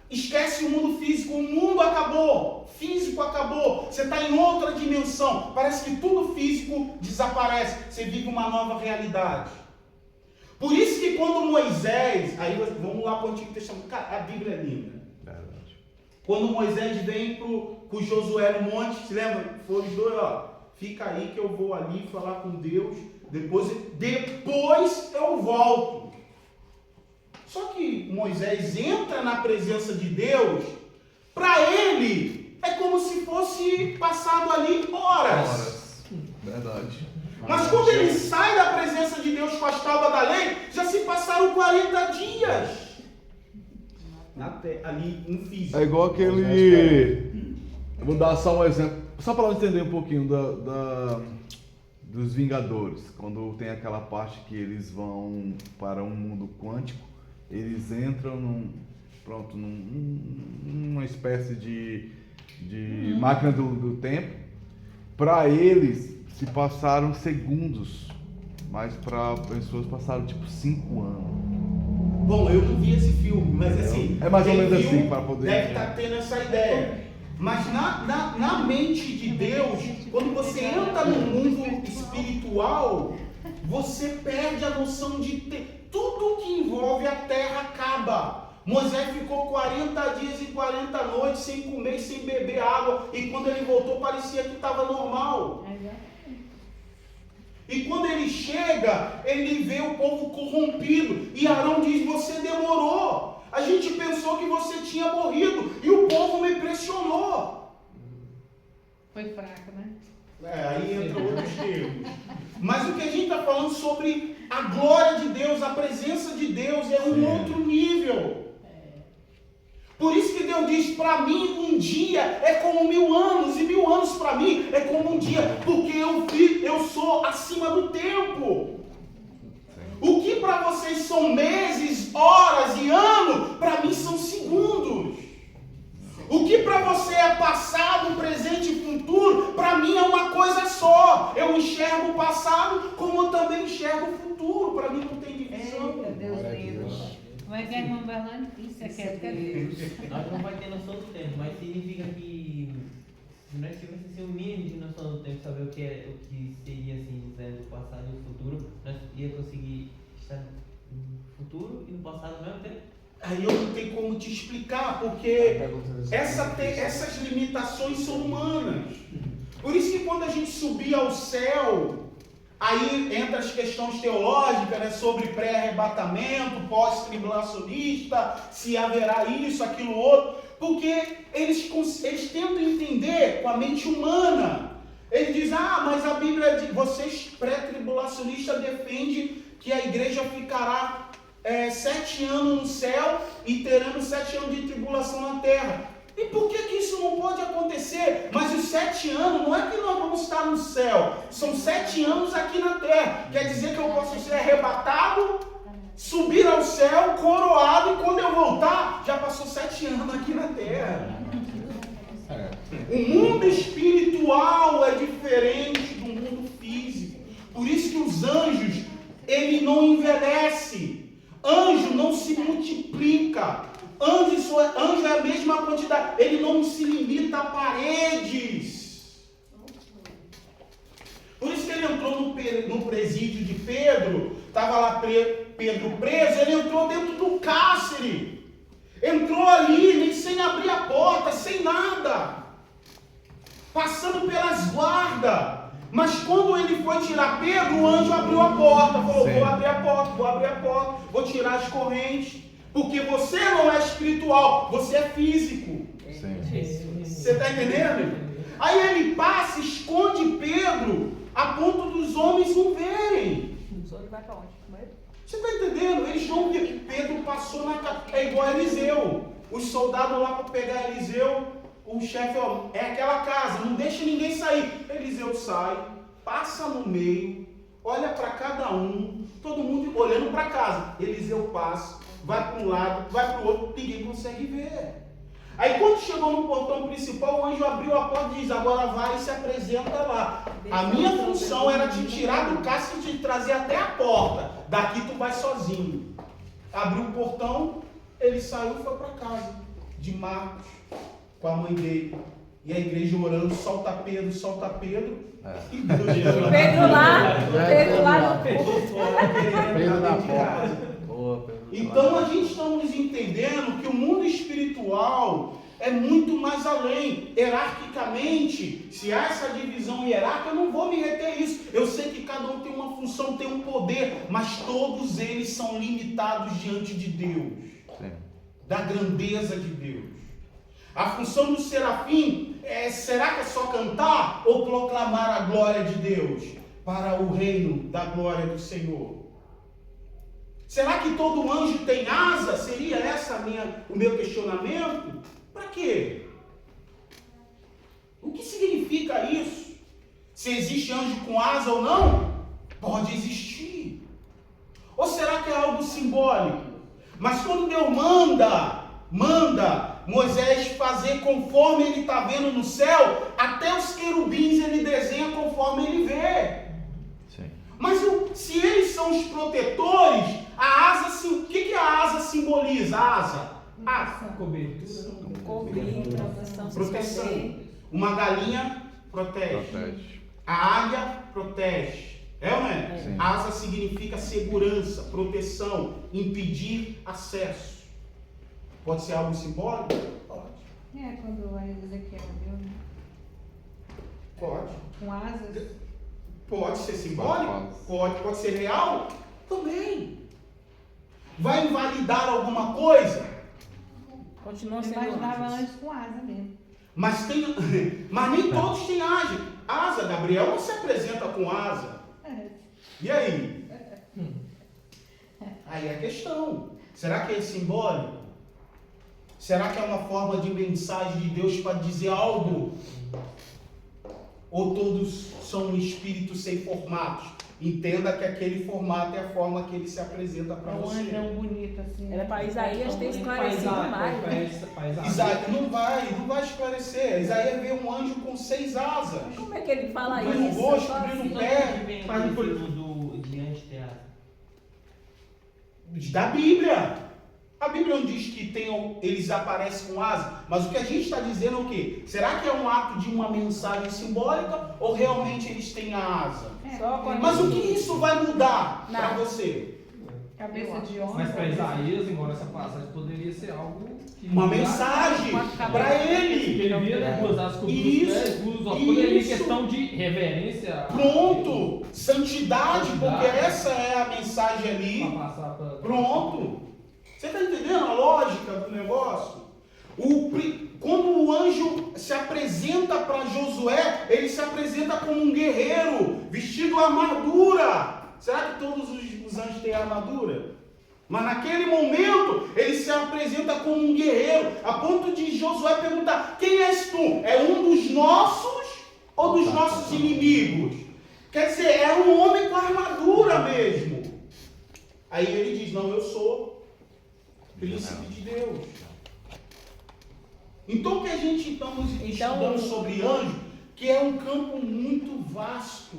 esquece o mundo físico, o mundo acabou, físico acabou, você está em outra dimensão, parece que tudo físico desaparece, você vive uma nova realidade. Por isso que quando Moisés, aí vamos lá para o Antigo Testamento, a Bíblia é linda. Quando Moisés vem para o Josué no monte, se lembra? Foram os dois, ó, fica aí que eu vou ali falar com Deus, depois eu volto. Só que Moisés entra na presença de Deus, para ele é como se fosse passado ali horas. Verdade. Mas quando ele sai da presença de Deus com as tábuas da lei, já se passaram 40 dias. Ali em físico. É igual aquele... Eu vou dar só um exemplo, só para entender um pouquinho dos Vingadores. Quando tem aquela parte que eles vão para um mundo quântico, eles entram numa espécie de máquina do tempo. Para eles se passaram segundos, mas para pessoas passaram tipo 5 anos. Bom, eu não vi esse filme, mas assim... É mais ou menos assim, para poder... Deve estar tendo essa ideia. Mas na mente de Deus, quando você entra no mundo espiritual, você perde a noção de ter... Tudo que envolve a terra acaba. Moisés ficou 40 dias e 40 noites sem comer e sem beber água. E quando ele voltou, parecia que estava normal. E quando ele chega, ele vê o povo corrompido. E Arão diz, você demorou. A gente pensou que você tinha morrido. E o povo me pressionou. Foi fraco, né? Aí entra outros termos. Mas o que a gente está falando sobre a glória de Deus, a presença de Deus, é um outro nível. Por isso que Deus diz, para mim um dia é como 1000 anos, e 1000 anos para mim é como um dia, porque eu sou acima do tempo. O que para vocês são meses, horas e anos, para mim são segundos. O que para você é passado, presente e futuro, para mim é uma coisa só. Eu enxergo o passado como eu também enxergo o futuro. Para mim não tem divisão. Eita, Deus. Como é que é, irmão Berlândia? Isso Você quer Deus. Nós não vai ter noção do tempo, mas significa que se nós tivéssemos assim, o mínimo de noção do tempo, saber o que seria assim, do passado e do futuro, nós ia conseguir estar no futuro e no passado ao mesmo tempo. Aí eu não tenho como te explicar, porque essas limitações são humanas. Por isso que quando a gente subir ao céu, aí entra as questões teológicas, né, sobre pré-arrebatamento, pós-tribulacionista, se haverá isso, aquilo, outro, porque eles tentam entender com a mente humana. Ele diz, mas a Bíblia diz, vocês pré-tribulacionistas defendem que a igreja ficará 7 anos no céu e teremos 7 anos de tribulação na terra. E por que isso não pode acontecer? Mas os 7 anos não é que nós vamos estar no céu, são 7 anos aqui na terra. Quer dizer que eu posso ser arrebatado, subir ao céu, coroado, e quando eu voltar, já passou 7 anos aqui na terra. O mundo espiritual é diferente do mundo físico. Por isso que os anjos, ele não envelhece. Anjo não se multiplica. Anjo é a mesma quantidade. Ele não se limita a paredes. Por isso que ele entrou no presídio de Pedro. Estava lá Pedro preso. Ele entrou dentro do cárcere. Entrou ali, nem sem abrir a porta, sem nada. Passando pelas guardas. Mas quando ele foi tirar Pedro, o anjo abriu a porta. Falou, vou abrir a porta, vou tirar as correntes. Porque você não é espiritual, você é físico. Sim. Você está entendendo? Aí ele passa, esconde Pedro, a ponto dos homens não verem. Ele vai para onde? Você está entendendo? Eles não viram. Pedro passou na casa. É igual a Eliseu. Os soldados lá para pegar Eliseu, o chefe, é aquela casa, não deixa ninguém sair. Eliseu sai, passa no meio, olha para cada um, todo mundo olhando para casa. Eliseu passa, vai para um lado, vai para o outro, ninguém consegue ver. Aí quando chegou no portão principal, o anjo abriu a porta e diz, agora vai e se apresenta lá. A minha função era te tirar do cárcere e te trazer até a porta. Daqui tu vai sozinho. Abriu o portão, ele saiu e foi para casa de Marcos, com a mãe dele. E a igreja orando, solta Pedro, solta Pedro. E Pedro lá no Pedro na porta. Então a gente estamos entendendo que o mundo espiritual é muito mais além. Hierarquicamente, se há essa divisão hierárquica, eu não vou me reter a isso. Eu sei que cada um tem uma função, tem um poder, mas todos eles são limitados diante de Deus. Sim. Da grandeza de Deus. A função do serafim será que é só cantar ou proclamar a glória de Deus para o reino da glória do Senhor? Será que todo anjo tem asa? Seria o meu questionamento? Para quê? O que significa isso? Se existe anjo com asa ou não? Pode existir. Ou será que é algo simbólico? Mas quando Deus manda Moisés fazer conforme ele está vendo no céu, até os querubins ele desenha conforme ele vê. Sim. Mas se eles são os protetores, a asa, o que a asa simboliza? A asa? Cobertura. Proteção. Uma galinha protege. A águia protege. É ou não é? Sim. Asa significa segurança, proteção, impedir acesso. Pode ser algo simbólico? Pode. Quando a Ezequiel viu, né? Pode. Com asas. Pode ser simbólico? Pode ser real? Também. Vai invalidar alguma coisa? Continua sendo. Eu imaginava antes com asa mesmo. Mas nem todos têm asa. Gabriel não se apresenta com asa. E aí? Aí é a questão. Será que é simbólico? Será que é uma forma de mensagem de Deus para dizer algo? Ou todos são um espírito sem formatos? Entenda que aquele formato é a forma que ele se apresenta para você. É um anjão bonito assim. Era para Isaías ter esclarecido mais. Isaías não vai esclarecer. Isaías vê um anjo com 6 asas. Como é que ele fala isso? No rosto, no pé. De antes ter asa. Da Bíblia. A Bíblia não diz que eles aparecem com asa, mas o que a gente está dizendo é o quê? Será que é um ato de uma mensagem simbólica ou realmente eles têm a asa? Mas o que isso vai mudar para você? Cabeça de homem. Mas para Isaías, embora essa passagem poderia ser algo que uma mensagem para ele. Ele via, né, duas asas com os pés, poderia ser questão de reverência. Pronto, santidade, porque essa é a mensagem ali. Pronto. Você está entendendo a lógica do negócio? Quando o anjo se apresenta para Josué, ele se apresenta como um guerreiro, vestido de armadura. Será que todos os anjos têm armadura? Mas naquele momento, ele se apresenta como um guerreiro, a ponto de Josué perguntar: quem és tu? É um dos nossos ou dos nossos inimigos? Quer dizer, é um homem com armadura mesmo. Aí ele diz: não, eu sou príncipe de Deus. Então o que a gente estamos estudando sobre anjo, que é um campo muito vasto.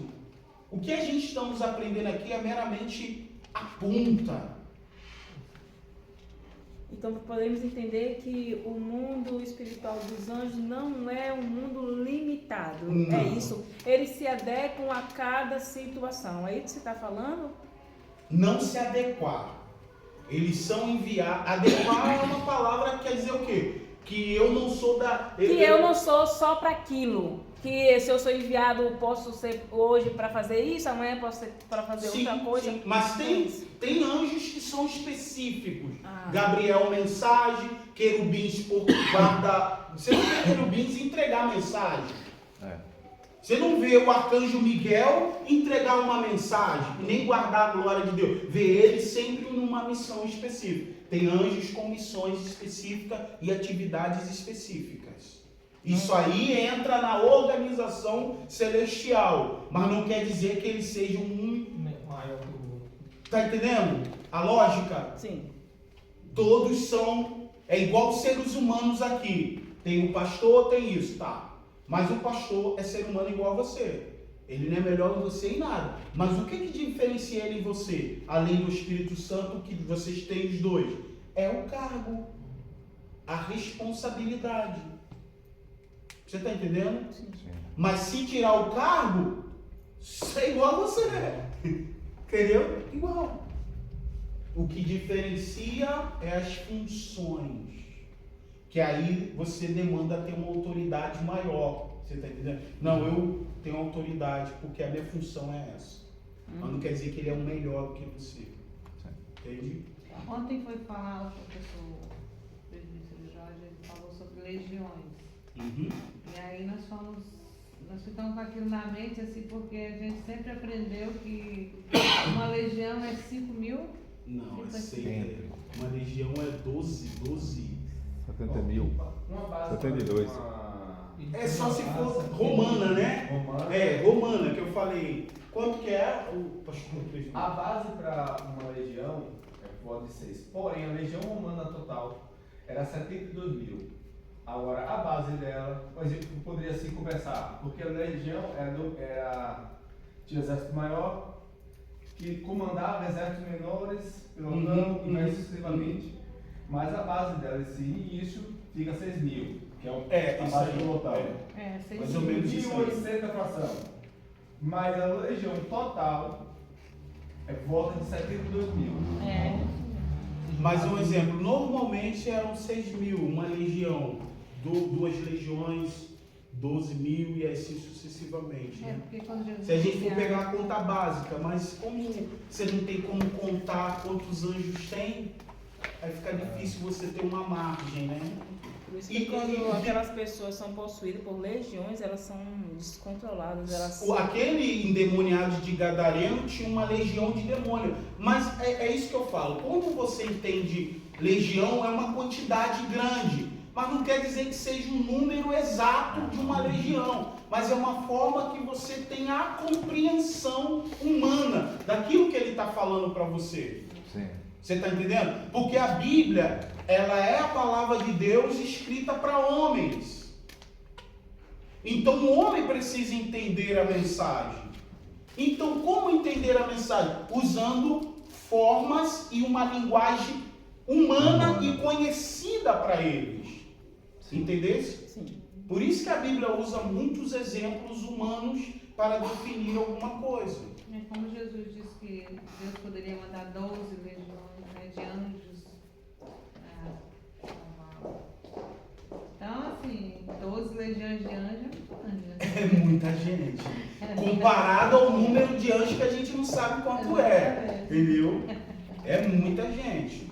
O que a gente estamos aprendendo aqui é meramente a ponta. Então podemos entender que o mundo espiritual dos anjos não é um mundo limitado. Não. É isso. Eles se adequam a cada situação. É isso que você está falando? Não se adequar. Eles são enviados. Adequar é uma palavra que quer dizer o quê? Que eu não sou da... eu não sou só para aquilo. Que se eu sou enviado, posso ser hoje para fazer isso, amanhã posso ser para fazer outra coisa. Sim, mas tem anjos que são específicos. Gabriel, mensagem, querubins por guardar. Você não vê querubins entregar mensagem. Você não vê o arcanjo Miguel entregar uma mensagem, nem guardar a glória de Deus. Vê ele sempre numa missão específica. Tem anjos com missões específicas e atividades específicas. Isso aí entra na organização celestial, mas não quer dizer que eles sejam maior. Tá entendendo a lógica? Sim. Todos são, é igual seres humanos aqui. Tem o pastor, tem isso, tá? Mas o pastor é ser humano igual a você. Ele não é melhor que você em nada. Mas o que diferencia ele e você? Além do Espírito Santo, que vocês têm os dois. É o cargo. A responsabilidade. Você está entendendo? Sim. Mas se tirar o cargo, é igual a você. Entendeu? Igual. O que diferencia é as funções. Que aí você demanda ter uma autoridade maior. Você está entendendo? Não, eu tenho autoridade porque a minha função é essa. Mas não quer dizer que ele é o melhor do que você. Entende? Ontem foi falar, o professor presbítero Jorge, ele falou sobre legiões. E aí nós ficamos com aquilo na mente, assim, porque a gente sempre aprendeu que uma legião é 5.000. Não, é sempre. Uma legião é 12. 70 mil. 72. É só se for romana, né? Romana, que eu falei. Quanto que é o pastor? A base para uma legião pode ser 6. Porém, a legião romana total era 72 mil. Agora, a base dela, por exemplo, poderia se conversar, porque a legião tinha exército maior, que comandava exércitos menores, pelotão, e mais sucessivamente. Mas a base dela, esse início, fica 6 mil, que é a base do pelotão. Mais ou menos isso. 1.800 fração. Mas a legião total é volta de 72 mil. Mas um exemplo, normalmente eram 6 mil, uma legião, duas legiões, 12 mil e assim sucessivamente. Né? Se a gente for pegar a conta básica, mas como você não tem como contar quantos anjos tem, vai ficar difícil você ter uma margem, né? Por isso que quando aquelas pessoas são possuídas por legiões, elas são descontroladas. Aquele endemoniado de Gadareno tinha uma legião de demônio. Mas é isso que eu falo. Quando você entende legião, é uma quantidade grande. Mas não quer dizer que seja um número exato de uma legião. Mas é uma forma que você tenha a compreensão humana daquilo que ele está falando para você. Sim. Você está entendendo? Porque a Bíblia, ela é a palavra de Deus escrita para homens. Então o homem precisa entender a mensagem. Então como entender a mensagem? Usando formas e uma linguagem humana e conhecida para eles. Entendesse? Sim. Por isso que a Bíblia usa muitos exemplos humanos para definir alguma coisa. É como Jesus disse que Deus poderia mandar 12 legiões, né, de anjos. Então, assim, 12 legiões de anjos é muita gente. Comparado ao número de anjos que a gente não sabe quanto é. Entendeu? É muita gente.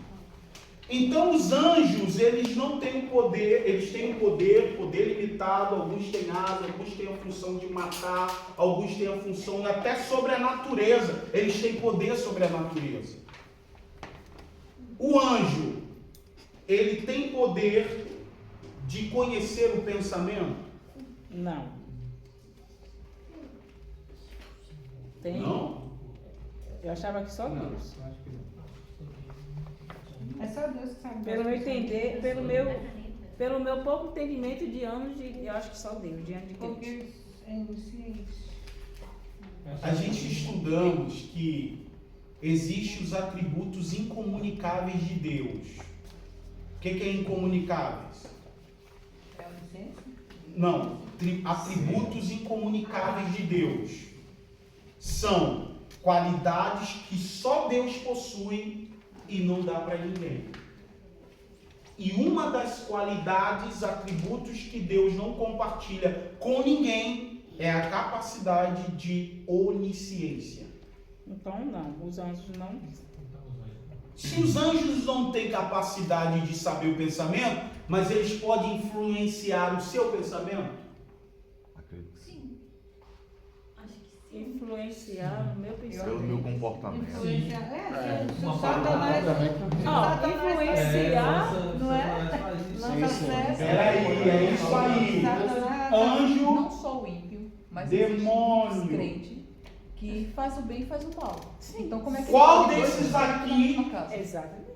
Então os anjos, eles não têm poder, eles têm um poder limitado, alguns têm asa, alguns têm a função de matar, alguns têm a função até sobre a natureza, eles têm poder sobre a natureza. O anjo, ele tem poder de conhecer o pensamento? Não. Tem? Não? Eu achava que só Deus. É só Deus que sabe. Pelo meu entender, pelo meu pouco entendimento de anos, eu acho que só Deus, diante de Porque a gente estudamos que existem os atributos incomunicáveis de Deus. O que é incomunicáveis? É a licença? Não, atributos incomunicáveis de Deus são qualidades que só Deus possui e não dá para ninguém. E uma das qualidades, atributos que Deus não compartilha com ninguém é a capacidade de onisciência. Então não, os anjos não. Se os anjos não têm capacidade de saber o pensamento, mas eles podem influenciar o seu pensamento? Sim. Acho que sim. Influenciar o meu pensamento. Pelo meu comportamento. Influenciar. Influenciar, não é? Peraí, é isso aí. Anjo, Não só o ímpio, mas demônio. existe um descrente que faz o bem e faz o mal. Então, como é que Qual ele desses aqui Exatamente.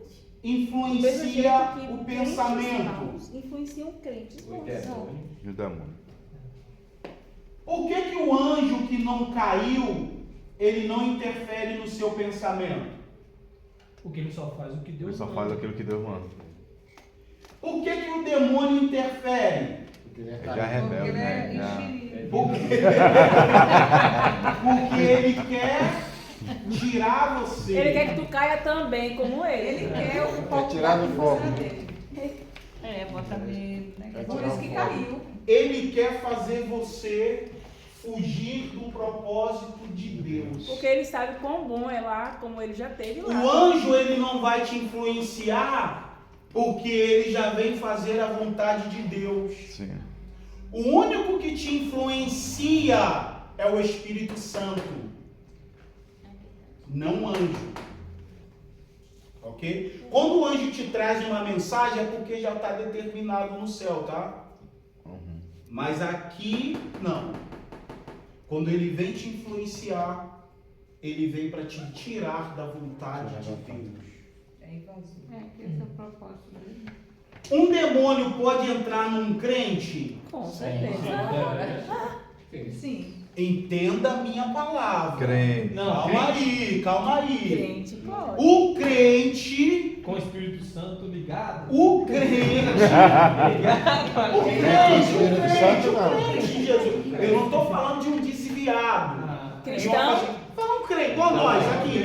influencia o pensamento? Influenciam crentes. E o demônio? Por que o anjo que não caiu, ele não interfere no seu pensamento? Porque ele só faz o que Deus Ele só manda. faz aquilo que Deus manda. Por que o demônio interfere? Ele já é rebelde, né? Porque ele quer tirar você. Ele quer que tu caia também, como ele. Ele quer o tirar do foco. Bota medo, né? É por isso que caiu. Ele quer fazer você fugir do propósito de Deus. Porque ele sabe quão bom é lá, como ele já teve lá. O anjo, ele não vai te influenciar porque ele já vem fazer a vontade de Deus. Sim. O único que te influencia é o Espírito Santo, não o anjo. Ok? Quando o anjo te traz uma mensagem é porque já está determinado no céu, tá? Mas aqui, não. Quando ele vem te influenciar, ele vem para te tirar da vontade de Deus. É invasão. Que esse é o propósito dele. Um demônio pode entrar num crente? Com certeza. Sim. Entenda a minha palavra. Crente. Calma aí. Crente pode. O crente... Com o Espírito Santo ligado. O crente... O crente, Jesus. Eu não estou falando de um desviado. Cristão? Fala um crente, igual nós aqui.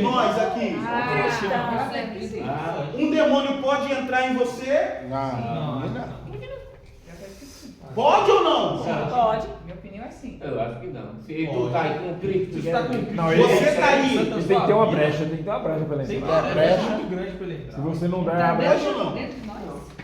Um demônio pode entrar em você? Não. Pode ou não? Pode. Minha opinião é sim. Eu acho que não. Se tu tá aí com Cristo, Não, Você tá aí. Ele tem que ter uma brecha, tem que ter uma brecha pra ele Tem que ter entrar. uma brecha muito grande pra ele entrar. Se você não der a brecha, Pode ou não?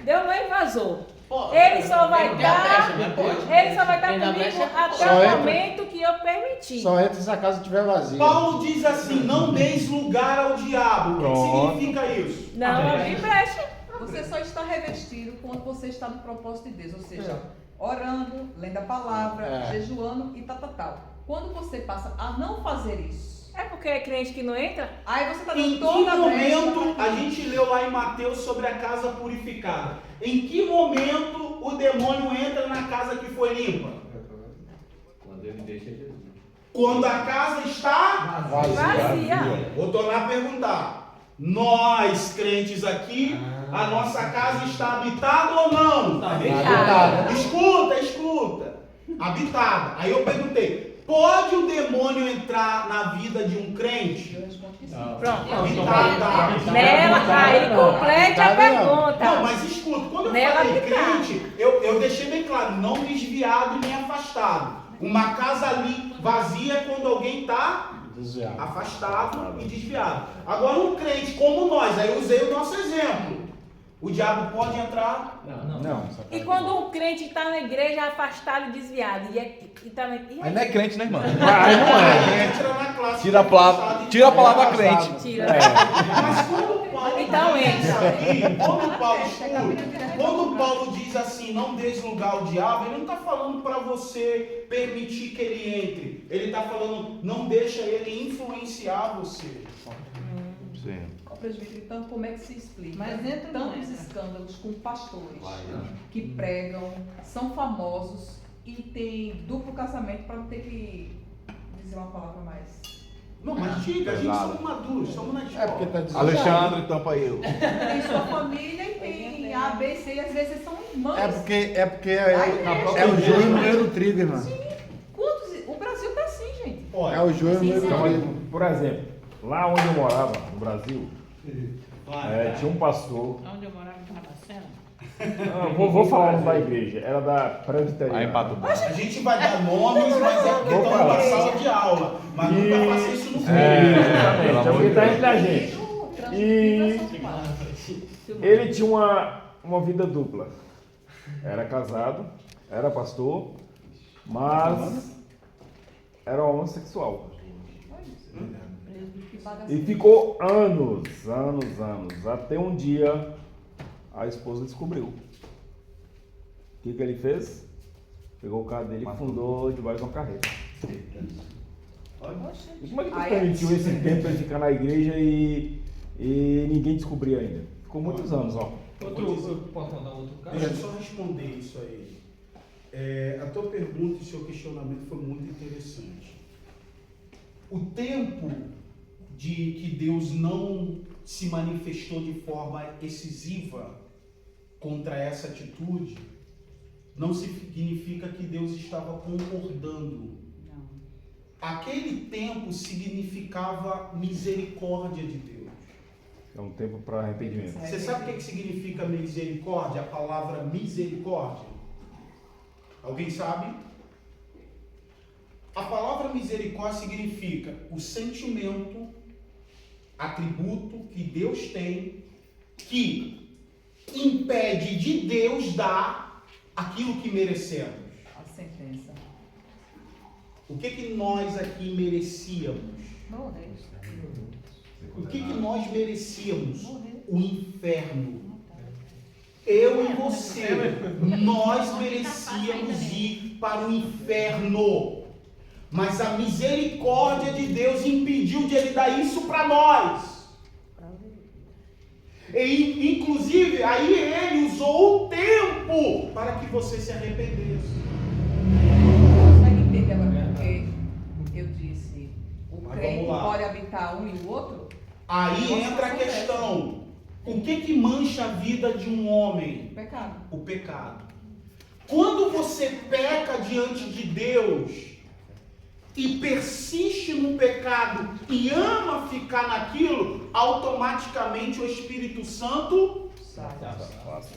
Deus não invasou. Ele só vai dar. Ele só vai estar comigo até o momento que eu permitir. Só entra se a casa estiver vazia. Paulo diz assim, não deis lugar ao diabo. O que significa isso? Não abrir brecha. Você só está revestido quando você está no propósito de Deus, ou seja, orando, lendo a palavra, jejuando e tal. Quando você passa a não fazer isso, É porque é crente que não entra? aí você está Em dando que toda a momento, brecha. a gente leu lá em Mateus sobre a casa purificada, em que momento o demônio entra na casa que foi limpa? Quando ele deixa Jesus. Quando a casa está Vazia. Vou tornar a perguntar. Nós, crentes aqui, a nossa casa está habitada ou não? Está habitada. Escuta. Habitada. Aí eu perguntei, pode o demônio entrar na vida de um crente? Pronto. Habitada. Nela, aí complete a pergunta. Não, mas escuta, quando eu Nela falei habitada. crente, eu deixei bem claro, não desviado nem afastado. Uma casa ali vazia é quando alguém está afastado e desviado. Agora um crente como nós, aí eu usei o nosso exemplo. O diabo pode entrar? Não. E quando um crente está na igreja afastado e desviado, Aí não é crente, né, irmão? Aí não é. Entra na classe. Tira a palavra crente. Tira. Mas quando Paulo Então diz entra. aqui, quando Paulo diz assim, não des lugar ao diabo, ele não está falando para você permitir que ele entre. Ele está falando, não deixa ele influenciar você. Sim. Ó, presbítero, então como é que se explica? Mas entra ou não tantos entra? escândalos com pastores que pregam, são famosos e tem duplo casamento para não ter que dizer uma palavra mais. Não, mas diga, a gente somos maduros, somos na escola. É porque tá dizendo. Alexandre, tampa aí. Tem sua família e tem A, B, C, e às vezes são irmãs. É porque Aí é o joio no meio do trigo, irmão. Quantos? O Brasil tá assim, gente. Olha, É o joio no meio do Então, trigo. por exemplo, lá onde eu morava, no Brasil, tinha um pastor. Onde eu morava em Barbacena. Vou falar o nome da igreja, era da Presbiteriana. Aí empatou. a gente vai dar nomes, mas é porque Vou estão falar. numa sala de aula. Mas nunca faça isso no filme. Exatamente, Pelo é amor porque de tá Deus. entre a gente. E ele tinha uma vida dupla. Era casado, era pastor, mas era homossexual. E ficou anos, até um dia a esposa descobriu. O que ele fez? Pegou o carro dele e fundou debaixo de uma carreta. E como é que tu permitiu esse tempo ele ficar na igreja e ninguém descobrir ainda? Ficou muitos anos, ó. Posso mandar outro caso? Deixa eu só responder isso aí. A tua pergunta e o seu questionamento foi muito interessante. O tempo de que Deus não se manifestou de forma excessiva contra essa atitude, não significa que Deus estava concordando. Não. Aquele tempo significava misericórdia de Deus. É um tempo para arrependimento. Você sabe o que significa misericórdia? A palavra misericórdia? Alguém sabe? A palavra misericórdia significa o sentimento, atributo que Deus tem, que impede de Deus dar aquilo que merecemos. A sentença. O que nós aqui merecíamos? Morrer. O que nós merecíamos? O inferno. Eu e você, nós merecíamos ir para o inferno. Mas a misericórdia de Deus impediu de Ele dar isso para nós. E, inclusive, aí Ele usou o tempo para que você se arrependesse. Consegue entender agora porque eu disse o Mas crente vamos lá. pode habitar um e o outro? Aí Nossa, entra a acontece. questão. O que mancha a vida de um homem? Pecado. O pecado. Quando você peca diante de Deus e persiste no pecado e ama ficar naquilo, automaticamente o Espírito Santo Sai.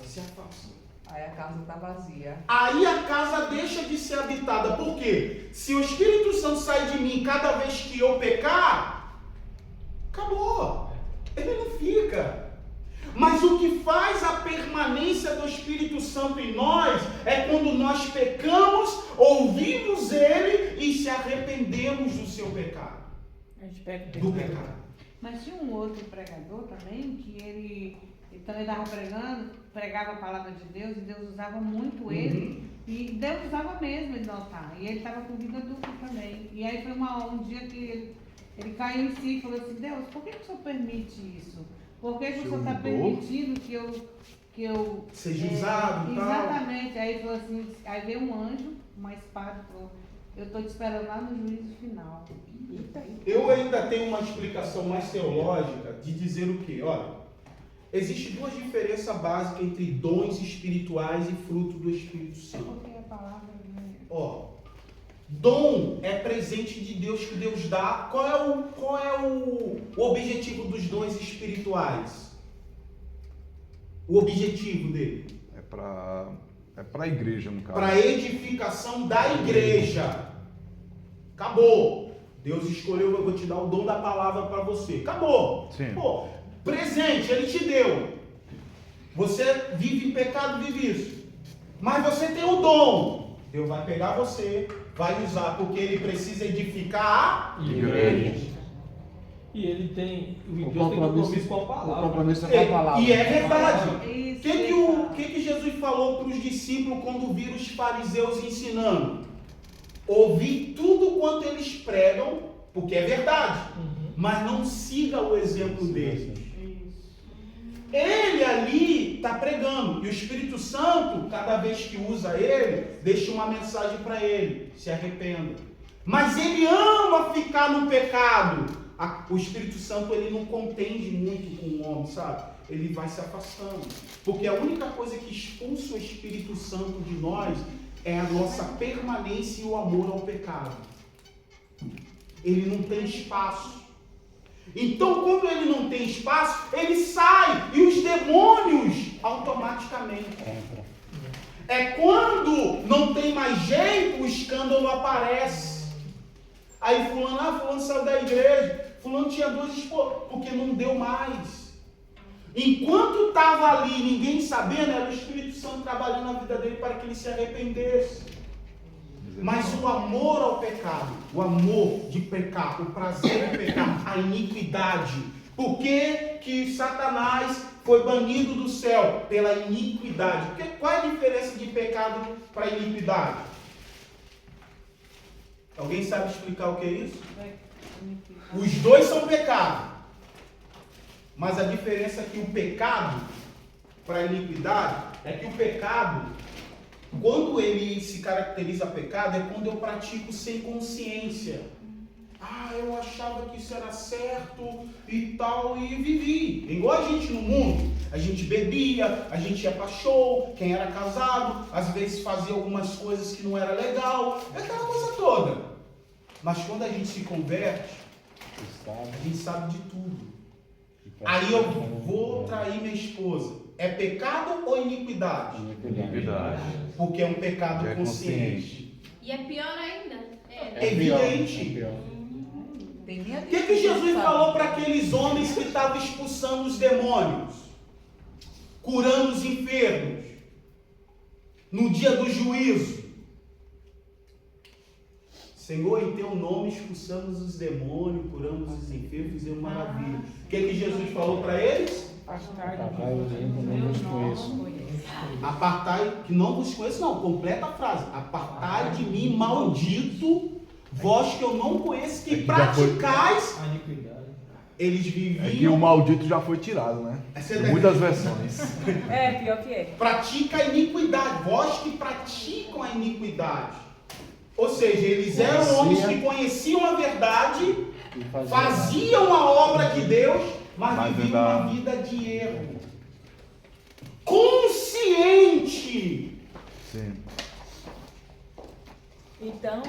se afasta. Aí a casa está vazia. Aí a casa deixa de ser habitada. Por quê? Se o Espírito Santo sair de mim cada vez que eu pecar, acabou. Ele não fica. Mas o que faz a permanência do Espírito Santo em nós é quando nós pecamos, ouvimos Ele e se arrependemos do seu pecado. A gente pega Do pecado. Mas tinha um outro pregador também que ele também estava pregava a palavra de Deus e Deus usava muito ele. E Deus usava mesmo ele no altar. E ele estava com vida dupla também. E aí foi um dia que ele caiu em si e falou assim: Deus, por que o Senhor permite isso? Por que o Senhor está permitindo que eu seja usado e tal? Exatamente. Aí ele falou assim, aí veio um anjo, uma espada, falou: Eu estou te esperando lá no juízo final. Eu ainda tenho uma explicação mais teológica de dizer o quê? Olha, existem duas diferenças básicas entre dons espirituais e fruto do Espírito Santo. Porque a palavra, né? Ó, dom é presente de Deus que Deus dá. Qual é o objetivo dos dons espirituais? O objetivo dele? É para a igreja, no caso. Para a edificação da igreja. Acabou. Deus escolheu, eu vou te dar o dom da palavra para você. Acabou. Sim. Pô, presente, Ele te deu. Você vive em pecado, vive isso. Mas você tem o dom. Deus vai pegar você, vai usar, porque Ele precisa edificar a igreja. E ele tem, Deus tem compromisso com a palavra. O compromisso é com a palavra. E é verdade. O que Jesus falou para os discípulos quando viram os fariseus ensinando? Ouvir tudo quanto eles pregam, porque é verdade, mas não siga o exemplo deles. Ele ali está pregando, e o Espírito Santo, cada vez que usa ele, deixa uma mensagem para ele: se arrependa. Mas ele ama ficar no pecado. O Espírito Santo, ele não contende muito com o homem, sabe? Ele vai se afastando, porque a única coisa que expulsa o Espírito Santo de nós é a nossa permanência e o amor ao pecado. Ele não tem espaço. Então, quando ele não tem espaço, ele sai, e os demônios automaticamente. É quando não tem mais jeito, o escândalo aparece. Aí fulano saiu da igreja, fulano tinha 2 esposas, porque não deu mais. Enquanto estava ali, ninguém sabendo, era o Espírito Santo trabalhando na vida dele para que ele se arrependesse. Mas o amor ao pecado, o amor de pecar, o prazer de pecar, a iniquidade. Por que Satanás foi banido do céu? Pela iniquidade. Porque qual é a diferença de pecado para iniquidade? Alguém sabe explicar o que é isso? Os dois são pecado. Mas a diferença é que o pecado para a iniquidade é que o pecado, quando ele se caracteriza pecado, é quando eu pratico sem consciência. Eu achava que isso era certo e tal, e vivi. Igual a gente no mundo, a gente bebia, a gente ia para show, quem era casado, às vezes fazia algumas coisas que não era legal, aquela coisa toda. Mas quando a gente se converte, a gente sabe de tudo. Aí eu vou trair minha esposa. É pecado ou iniquidade? Iniquidade. Porque é um pecado consciente. E é pior ainda. É evidente. O que Jesus falou para aqueles homens que estavam expulsando os demônios, curando os enfermos, no dia do juízo? Senhor, em teu nome expulsamos os demônios, curamos os enfermos, fizemos maravilha. O que Jesus falou para eles? Apartai, que não vos conheço, não, completa a frase. Apartai de mim, maldito, vós que eu não conheço, que praticais a iniquidade. Eles viviam... É que o maldito já foi tirado, né? Em muitas versões. Pior que é. Pratica a iniquidade, vós que praticam a iniquidade. Ou seja, eles eram homens que conheciam a verdade, faziam a obra de Deus, mas viviam uma vida de erro. Consciente. Sim. Então,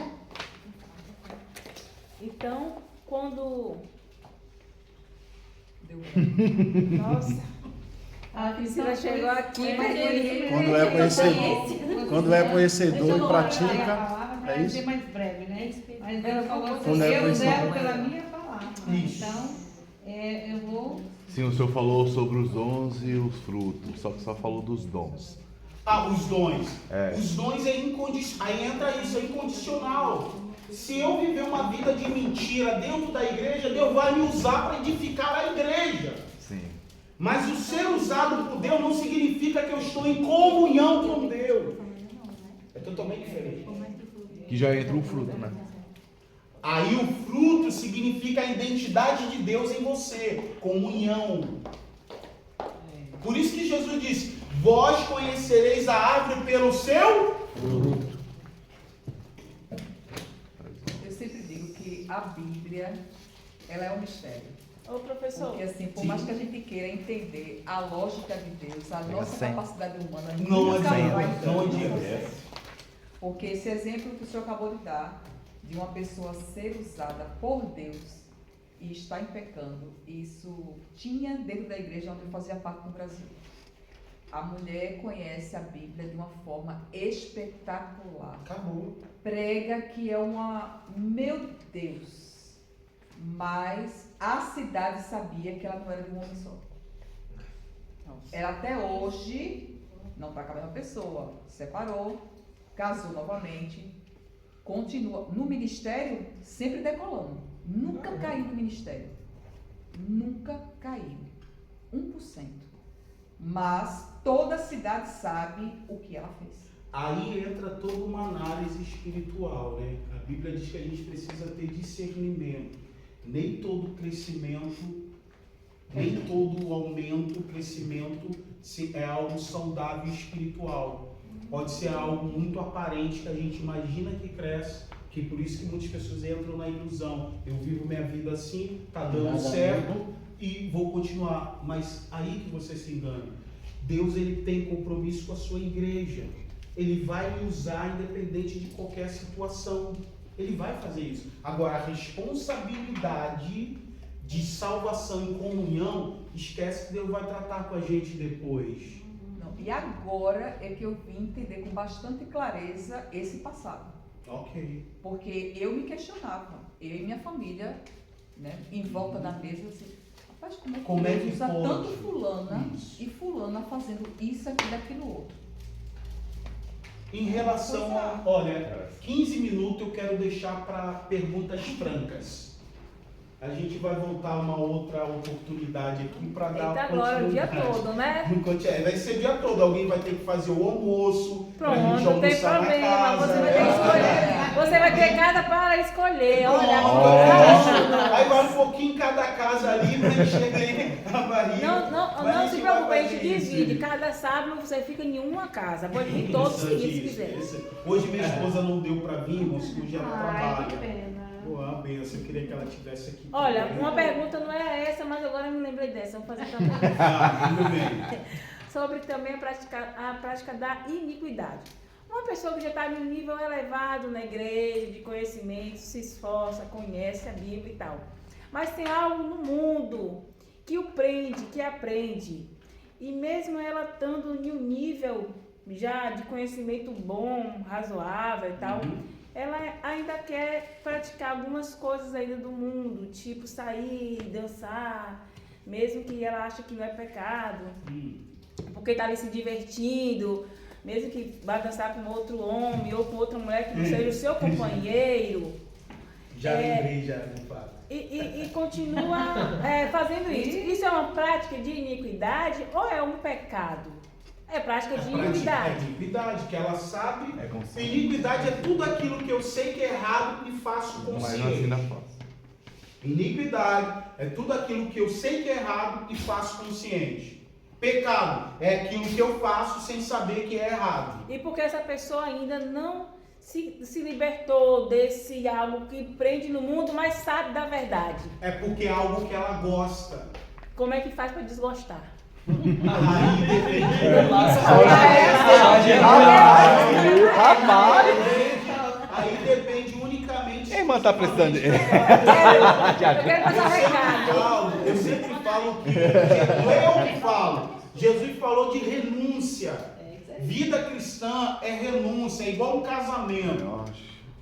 quando... Nossa. A Priscila chegou aqui, Quando é conhecedor e pratica, é isso? Ser mais breve, né? Mas ela falou assim, Quando é eu conhecedor. zelo pela minha palavra. Isso. Então, eu vou... Sim, o senhor falou sobre os dons e os frutos, só que só falou dos dons. Os dons. É. Os dons é incondicional. Aí entra isso, é incondicional. Se eu viver uma vida de mentira dentro da igreja, Deus vai me usar para edificar a igreja. Sim. Mas o ser usado por Deus não significa que eu estou em comunhão com Deus. É totalmente diferente. Que já entra o fruto, né? Aí o fruto significa a identidade de Deus em você, comunhão. Por isso que Jesus disse: vós conhecereis a árvore pelo seu fruto. que a Bíblia, ela é um mistério. Ô, professor. Porque assim, por mais que a gente queira entender a lógica de Deus, a nossa sem. capacidade humana Não nunca adianta, vai não entender. adianta. Porque esse exemplo que o senhor acabou de dar, de uma pessoa ser usada por Deus e estar em pecando, isso tinha dentro da igreja onde eu fazia parte no Brasil. A mulher conhece a Bíblia de uma forma espetacular. Acabou. Prega que é uma... Meu Deus! Mas a cidade sabia que ela não era de um homem só. Ela até hoje não está com a mesma pessoa. Separou, casou novamente, continua no ministério, sempre decolando. Nunca caiu no ministério. Nunca caiu. 1%. Mas toda a cidade sabe o que ela fez. Aí entra toda uma análise espiritual, né? A Bíblia diz que a gente precisa ter discernimento. Nem todo crescimento, nem todo aumento, crescimento é algo saudável e espiritual. Pode ser algo muito aparente que a gente imagina que cresce, que por isso que muitas pessoas entram na ilusão. Eu vivo minha vida assim, tá dando certo e vou continuar. Mas aí que você se engana. Deus, ele tem compromisso com a sua igreja. Ele vai me usar independente de qualquer situação. Ele vai fazer isso. Agora, a responsabilidade de salvação e comunhão, esquece que Deus vai tratar com a gente depois. Não, e agora é que eu vim entender com bastante clareza esse passado. Ok. Porque eu me questionava, eu e minha família, né, em volta da mesa, assim, rapaz, como é que usa pode? tanto fulana Isso. e fulana fazendo isso aqui, daquilo outro? Em relação a, olha, 15 minutos eu quero deixar para perguntas francas. A gente vai voltar uma outra oportunidade aqui para dar Eita, agora o dia todo, né? Vai ser o dia todo. Alguém vai ter que fazer o almoço. Pronto, pra gente não tem almoçar na problema. casa. Você vai ter que escolher. Você vai ter cada para escolher. Olha, Aí vai um pouquinho em cada casa ali pra encher a barriga. Não se preocupe, a gente divide. Cada sábado você fica em uma casa. Pode vir todos seguidos se quiser. Hoje minha esposa não deu pra vir, mas hoje ela trabalha. Que pena. Pô, a benção, eu queria que ela estivesse aqui. Olha, uma pergunta não era essa, mas agora eu me lembrei dessa. Vou fazer também. Tudo bem. Sobre também a prática da iniquidade. Uma pessoa que já está em um nível elevado na igreja, de conhecimento, se esforça, conhece a Bíblia e tal. Mas tem algo no mundo que o prende, que aprende. E mesmo ela estando em um nível já de conhecimento bom, razoável e tal, ela ainda quer praticar algumas coisas ainda do mundo, tipo sair, dançar, mesmo que ela ache que não é pecado, porque está ali se divertindo, mesmo que vá dançar com outro homem ou com outra mulher que não seja o seu companheiro. Já lembrei, já, no fato. E continua fazendo isso. Isso é uma prática de iniquidade ou é um pecado? É prática de iniquidade. É iniquidade, que ela sabe. Iniquidade é tudo aquilo que eu sei que é errado e faço consciente. Iniquidade é tudo aquilo que eu sei que é errado e faço consciente. Pecado é aquilo que eu faço sem saber que é errado. E porque essa pessoa ainda não se libertou desse algo que prende no mundo, mas sabe da verdade. É porque é algo que ela gosta. Como é que faz para desgostar? Aí depende unicamente. Quem manda tá precisando? Eu quero passar recado. Eu sempre falo que não é eu que falo. Jesus falou de renúncia. Vida cristã é renúncia, é igual um casamento.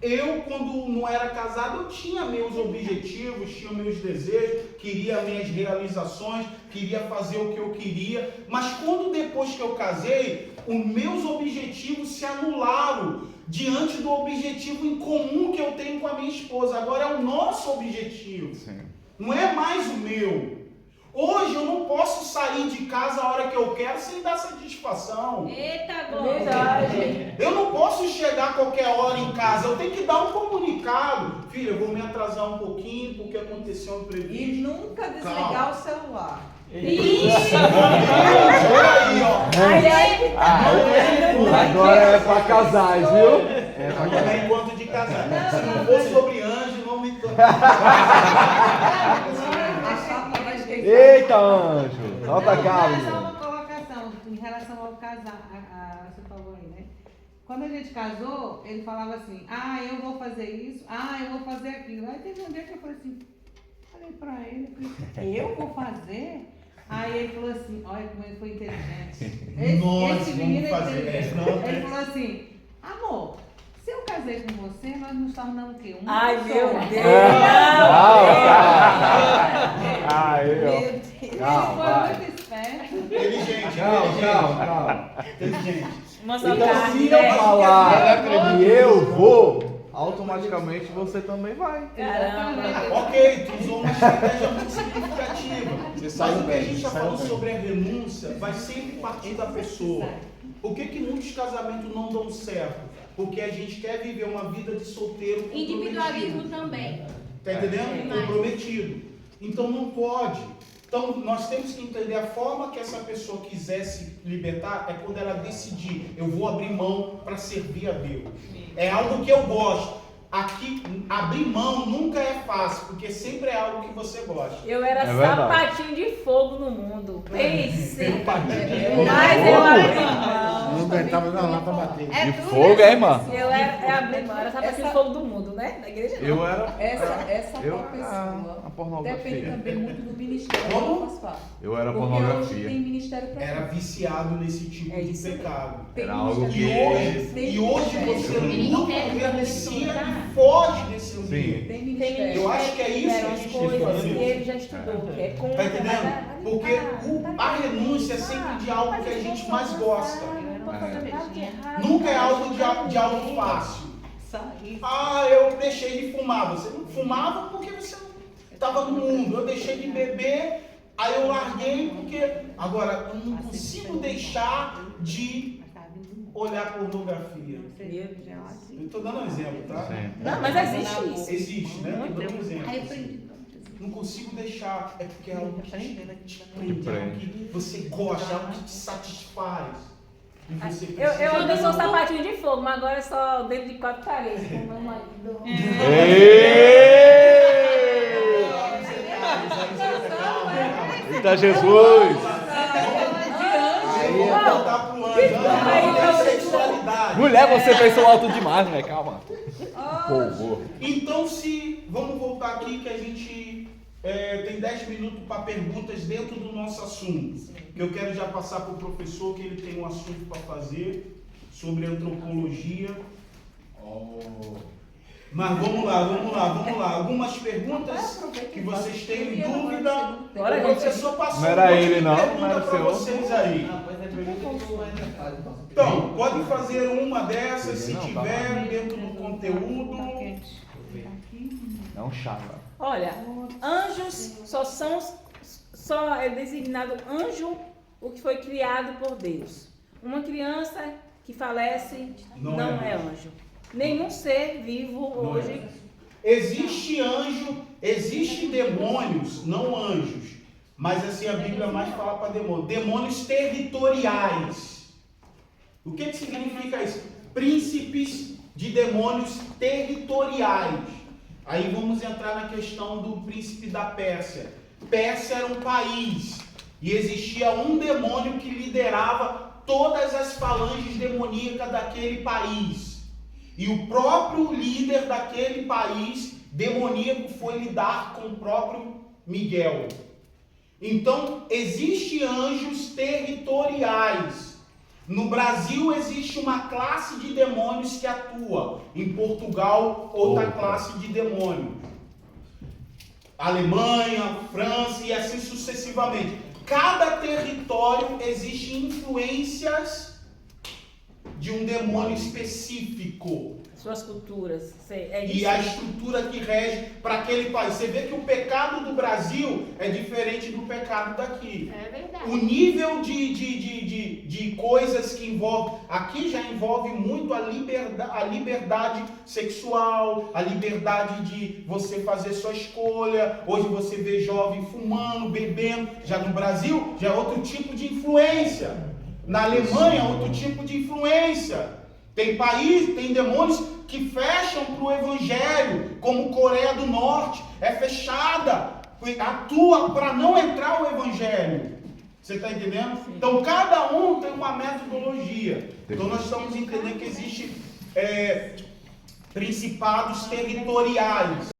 Eu, quando não era casado, eu tinha meus objetivos, tinha meus desejos, queria minhas realizações, queria fazer o que eu queria. Mas quando depois que eu casei, os meus objetivos se anularam diante do objetivo em comum que eu tenho com a minha esposa. Agora é o nosso objetivo, não é mais o meu. Hoje eu não posso sair de casa a hora que eu quero sem dar satisfação. Eita, glória! Eu não posso chegar a qualquer hora em casa, eu tenho que dar um comunicado. Filha, eu vou me atrasar um pouquinho porque aconteceu um imprevisto. E nunca desligar o celular. Ixi! Agora é pra casais, viu? É encontro de casais. Se não for sobre anjo, não me Eita, anjo! Solta a cara. Só uma colocação em relação ao casar, você falou aí, né? Quando a gente casou, ele falava assim, eu vou fazer isso, eu vou fazer aquilo. Aí teve um dia que eu falei assim, falei pra ele, eu vou fazer? Aí ele falou assim, olha como ele foi inteligente. Esse menino é inteligente. Ele falou assim, amor, se eu casei com você, nós nos tornamos o quê? Ai, meu Deus! Ele foi muito esperto. Inteligente. Calma. Inteligente. Então, se eu falar que eu vou, automaticamente você também vai. Ok, tu usou uma estratégia muito significativa. Você Mas saiu o que a bem, gente já saiu falou bem. sobre a renúncia vai sempre partir da pessoa. Por que muitos casamentos não dão certo? Porque a gente quer viver uma vida de solteiro comprometido. Individualismo também. Tá entendendo? Comprometido. Então não pode. Então nós temos que entender a forma que essa pessoa quiser se libertar é quando ela decidir, eu vou abrir mão para servir a Deus. É algo que eu gosto. Aqui, abrir mão nunca é fácil, porque sempre é algo que você gosta. Eu era sapatinho de fogo no mundo. Pense. Sapatinho Mas eu abri mão. Não aguentava não pra bater. De fogo, é, irmã? Eu era sapatinho de fogo do mundo, né? Da igreja não. Eu era. Essa Eu pessoa a pornografia. depende também muito do ministério que Como? ela faz parte. Eu era Porque pornografia. hoje tem ministério pra Era tudo. viciado nesse tipo de isso aí. pecado. Tem Era algo ministério- que- tem E hoje você ministério- luta, renuncia e foge desse ambiente. Tem ministério. Eu acho que é isso que a as gente tem que coisas fazer. que ele já estudou, que é contra. Tá entendendo? Porque a renúncia é sempre de algo que a gente mais gosta. Nunca é algo de algo fácil. Eu deixei de fumar. Você não fumava porque você não estava no mundo. Eu deixei de beber, aí eu larguei porque... Agora, eu não consigo deixar de olhar pornografia. Eu estou dando um exemplo, tá? Não, mas existe isso. Existe, né? Muito. Estou dando um exemplo. Aí eu aprendi. Não consigo deixar, é porque é algo que te prende, Te é algo prende. que você gosta, é algo que te satisfaz. E você Eu precisa ainda de sou um- sapatinho de fogo, mas agora é só dentro de 4 paredes, com meu marido. Eita Jesus! Mulher, você pensou alto demais, né? Calma. Povo. Então, vamos voltar aqui que a gente tem 10 minutos para perguntas dentro do nosso assunto. Que eu quero já passar para o professor, que ele tem um assunto para fazer sobre antropologia. Mas vamos lá. Algumas perguntas que vocês têm dúvida. Bora, O professor passou Não era um monte de ele, não, pergunta não era para seu. vocês aí. Então, pode fazer uma dessas se tiver dentro do conteúdo. Não chata. Olha, anjos só é designado anjo o que foi criado por Deus. Uma criança que falece não é anjo. Nenhum ser vivo hoje. Existe anjo, existe demônios, não anjos. Mas assim a Bíblia mais fala para demônios. Demônios territoriais. O que significa isso? Príncipes de demônios territoriais. Aí vamos entrar na questão do príncipe da Pérsia. Pérsia era um país e existia um demônio que liderava todas as falanges demoníacas daquele país. E o próprio líder daquele país demoníaco foi lidar com o próprio Miguel. Então, existem anjos territoriais. No Brasil existe uma classe de demônios que atua. Em Portugal, outra classe de demônios. Alemanha, França e assim sucessivamente. Cada território existe influências de um demônio específico. Suas culturas. É E isso. a estrutura que rege para aquele país. Você vê que o pecado do Brasil é diferente do pecado daqui. É verdade. O nível de coisas que envolve, aqui já envolve muito a liberdade sexual, a liberdade de você fazer sua escolha. Hoje você vê jovem fumando, bebendo. Já no Brasil, já é outro tipo de influência. Na Alemanha, outro tipo de influência. Tem país, tem demônios que fecham para o evangelho, como Coreia do Norte, é fechada, atua para não entrar o evangelho. Você está entendendo? Então cada um tem uma metodologia. Então nós estamos entendendo que existe principados territoriais.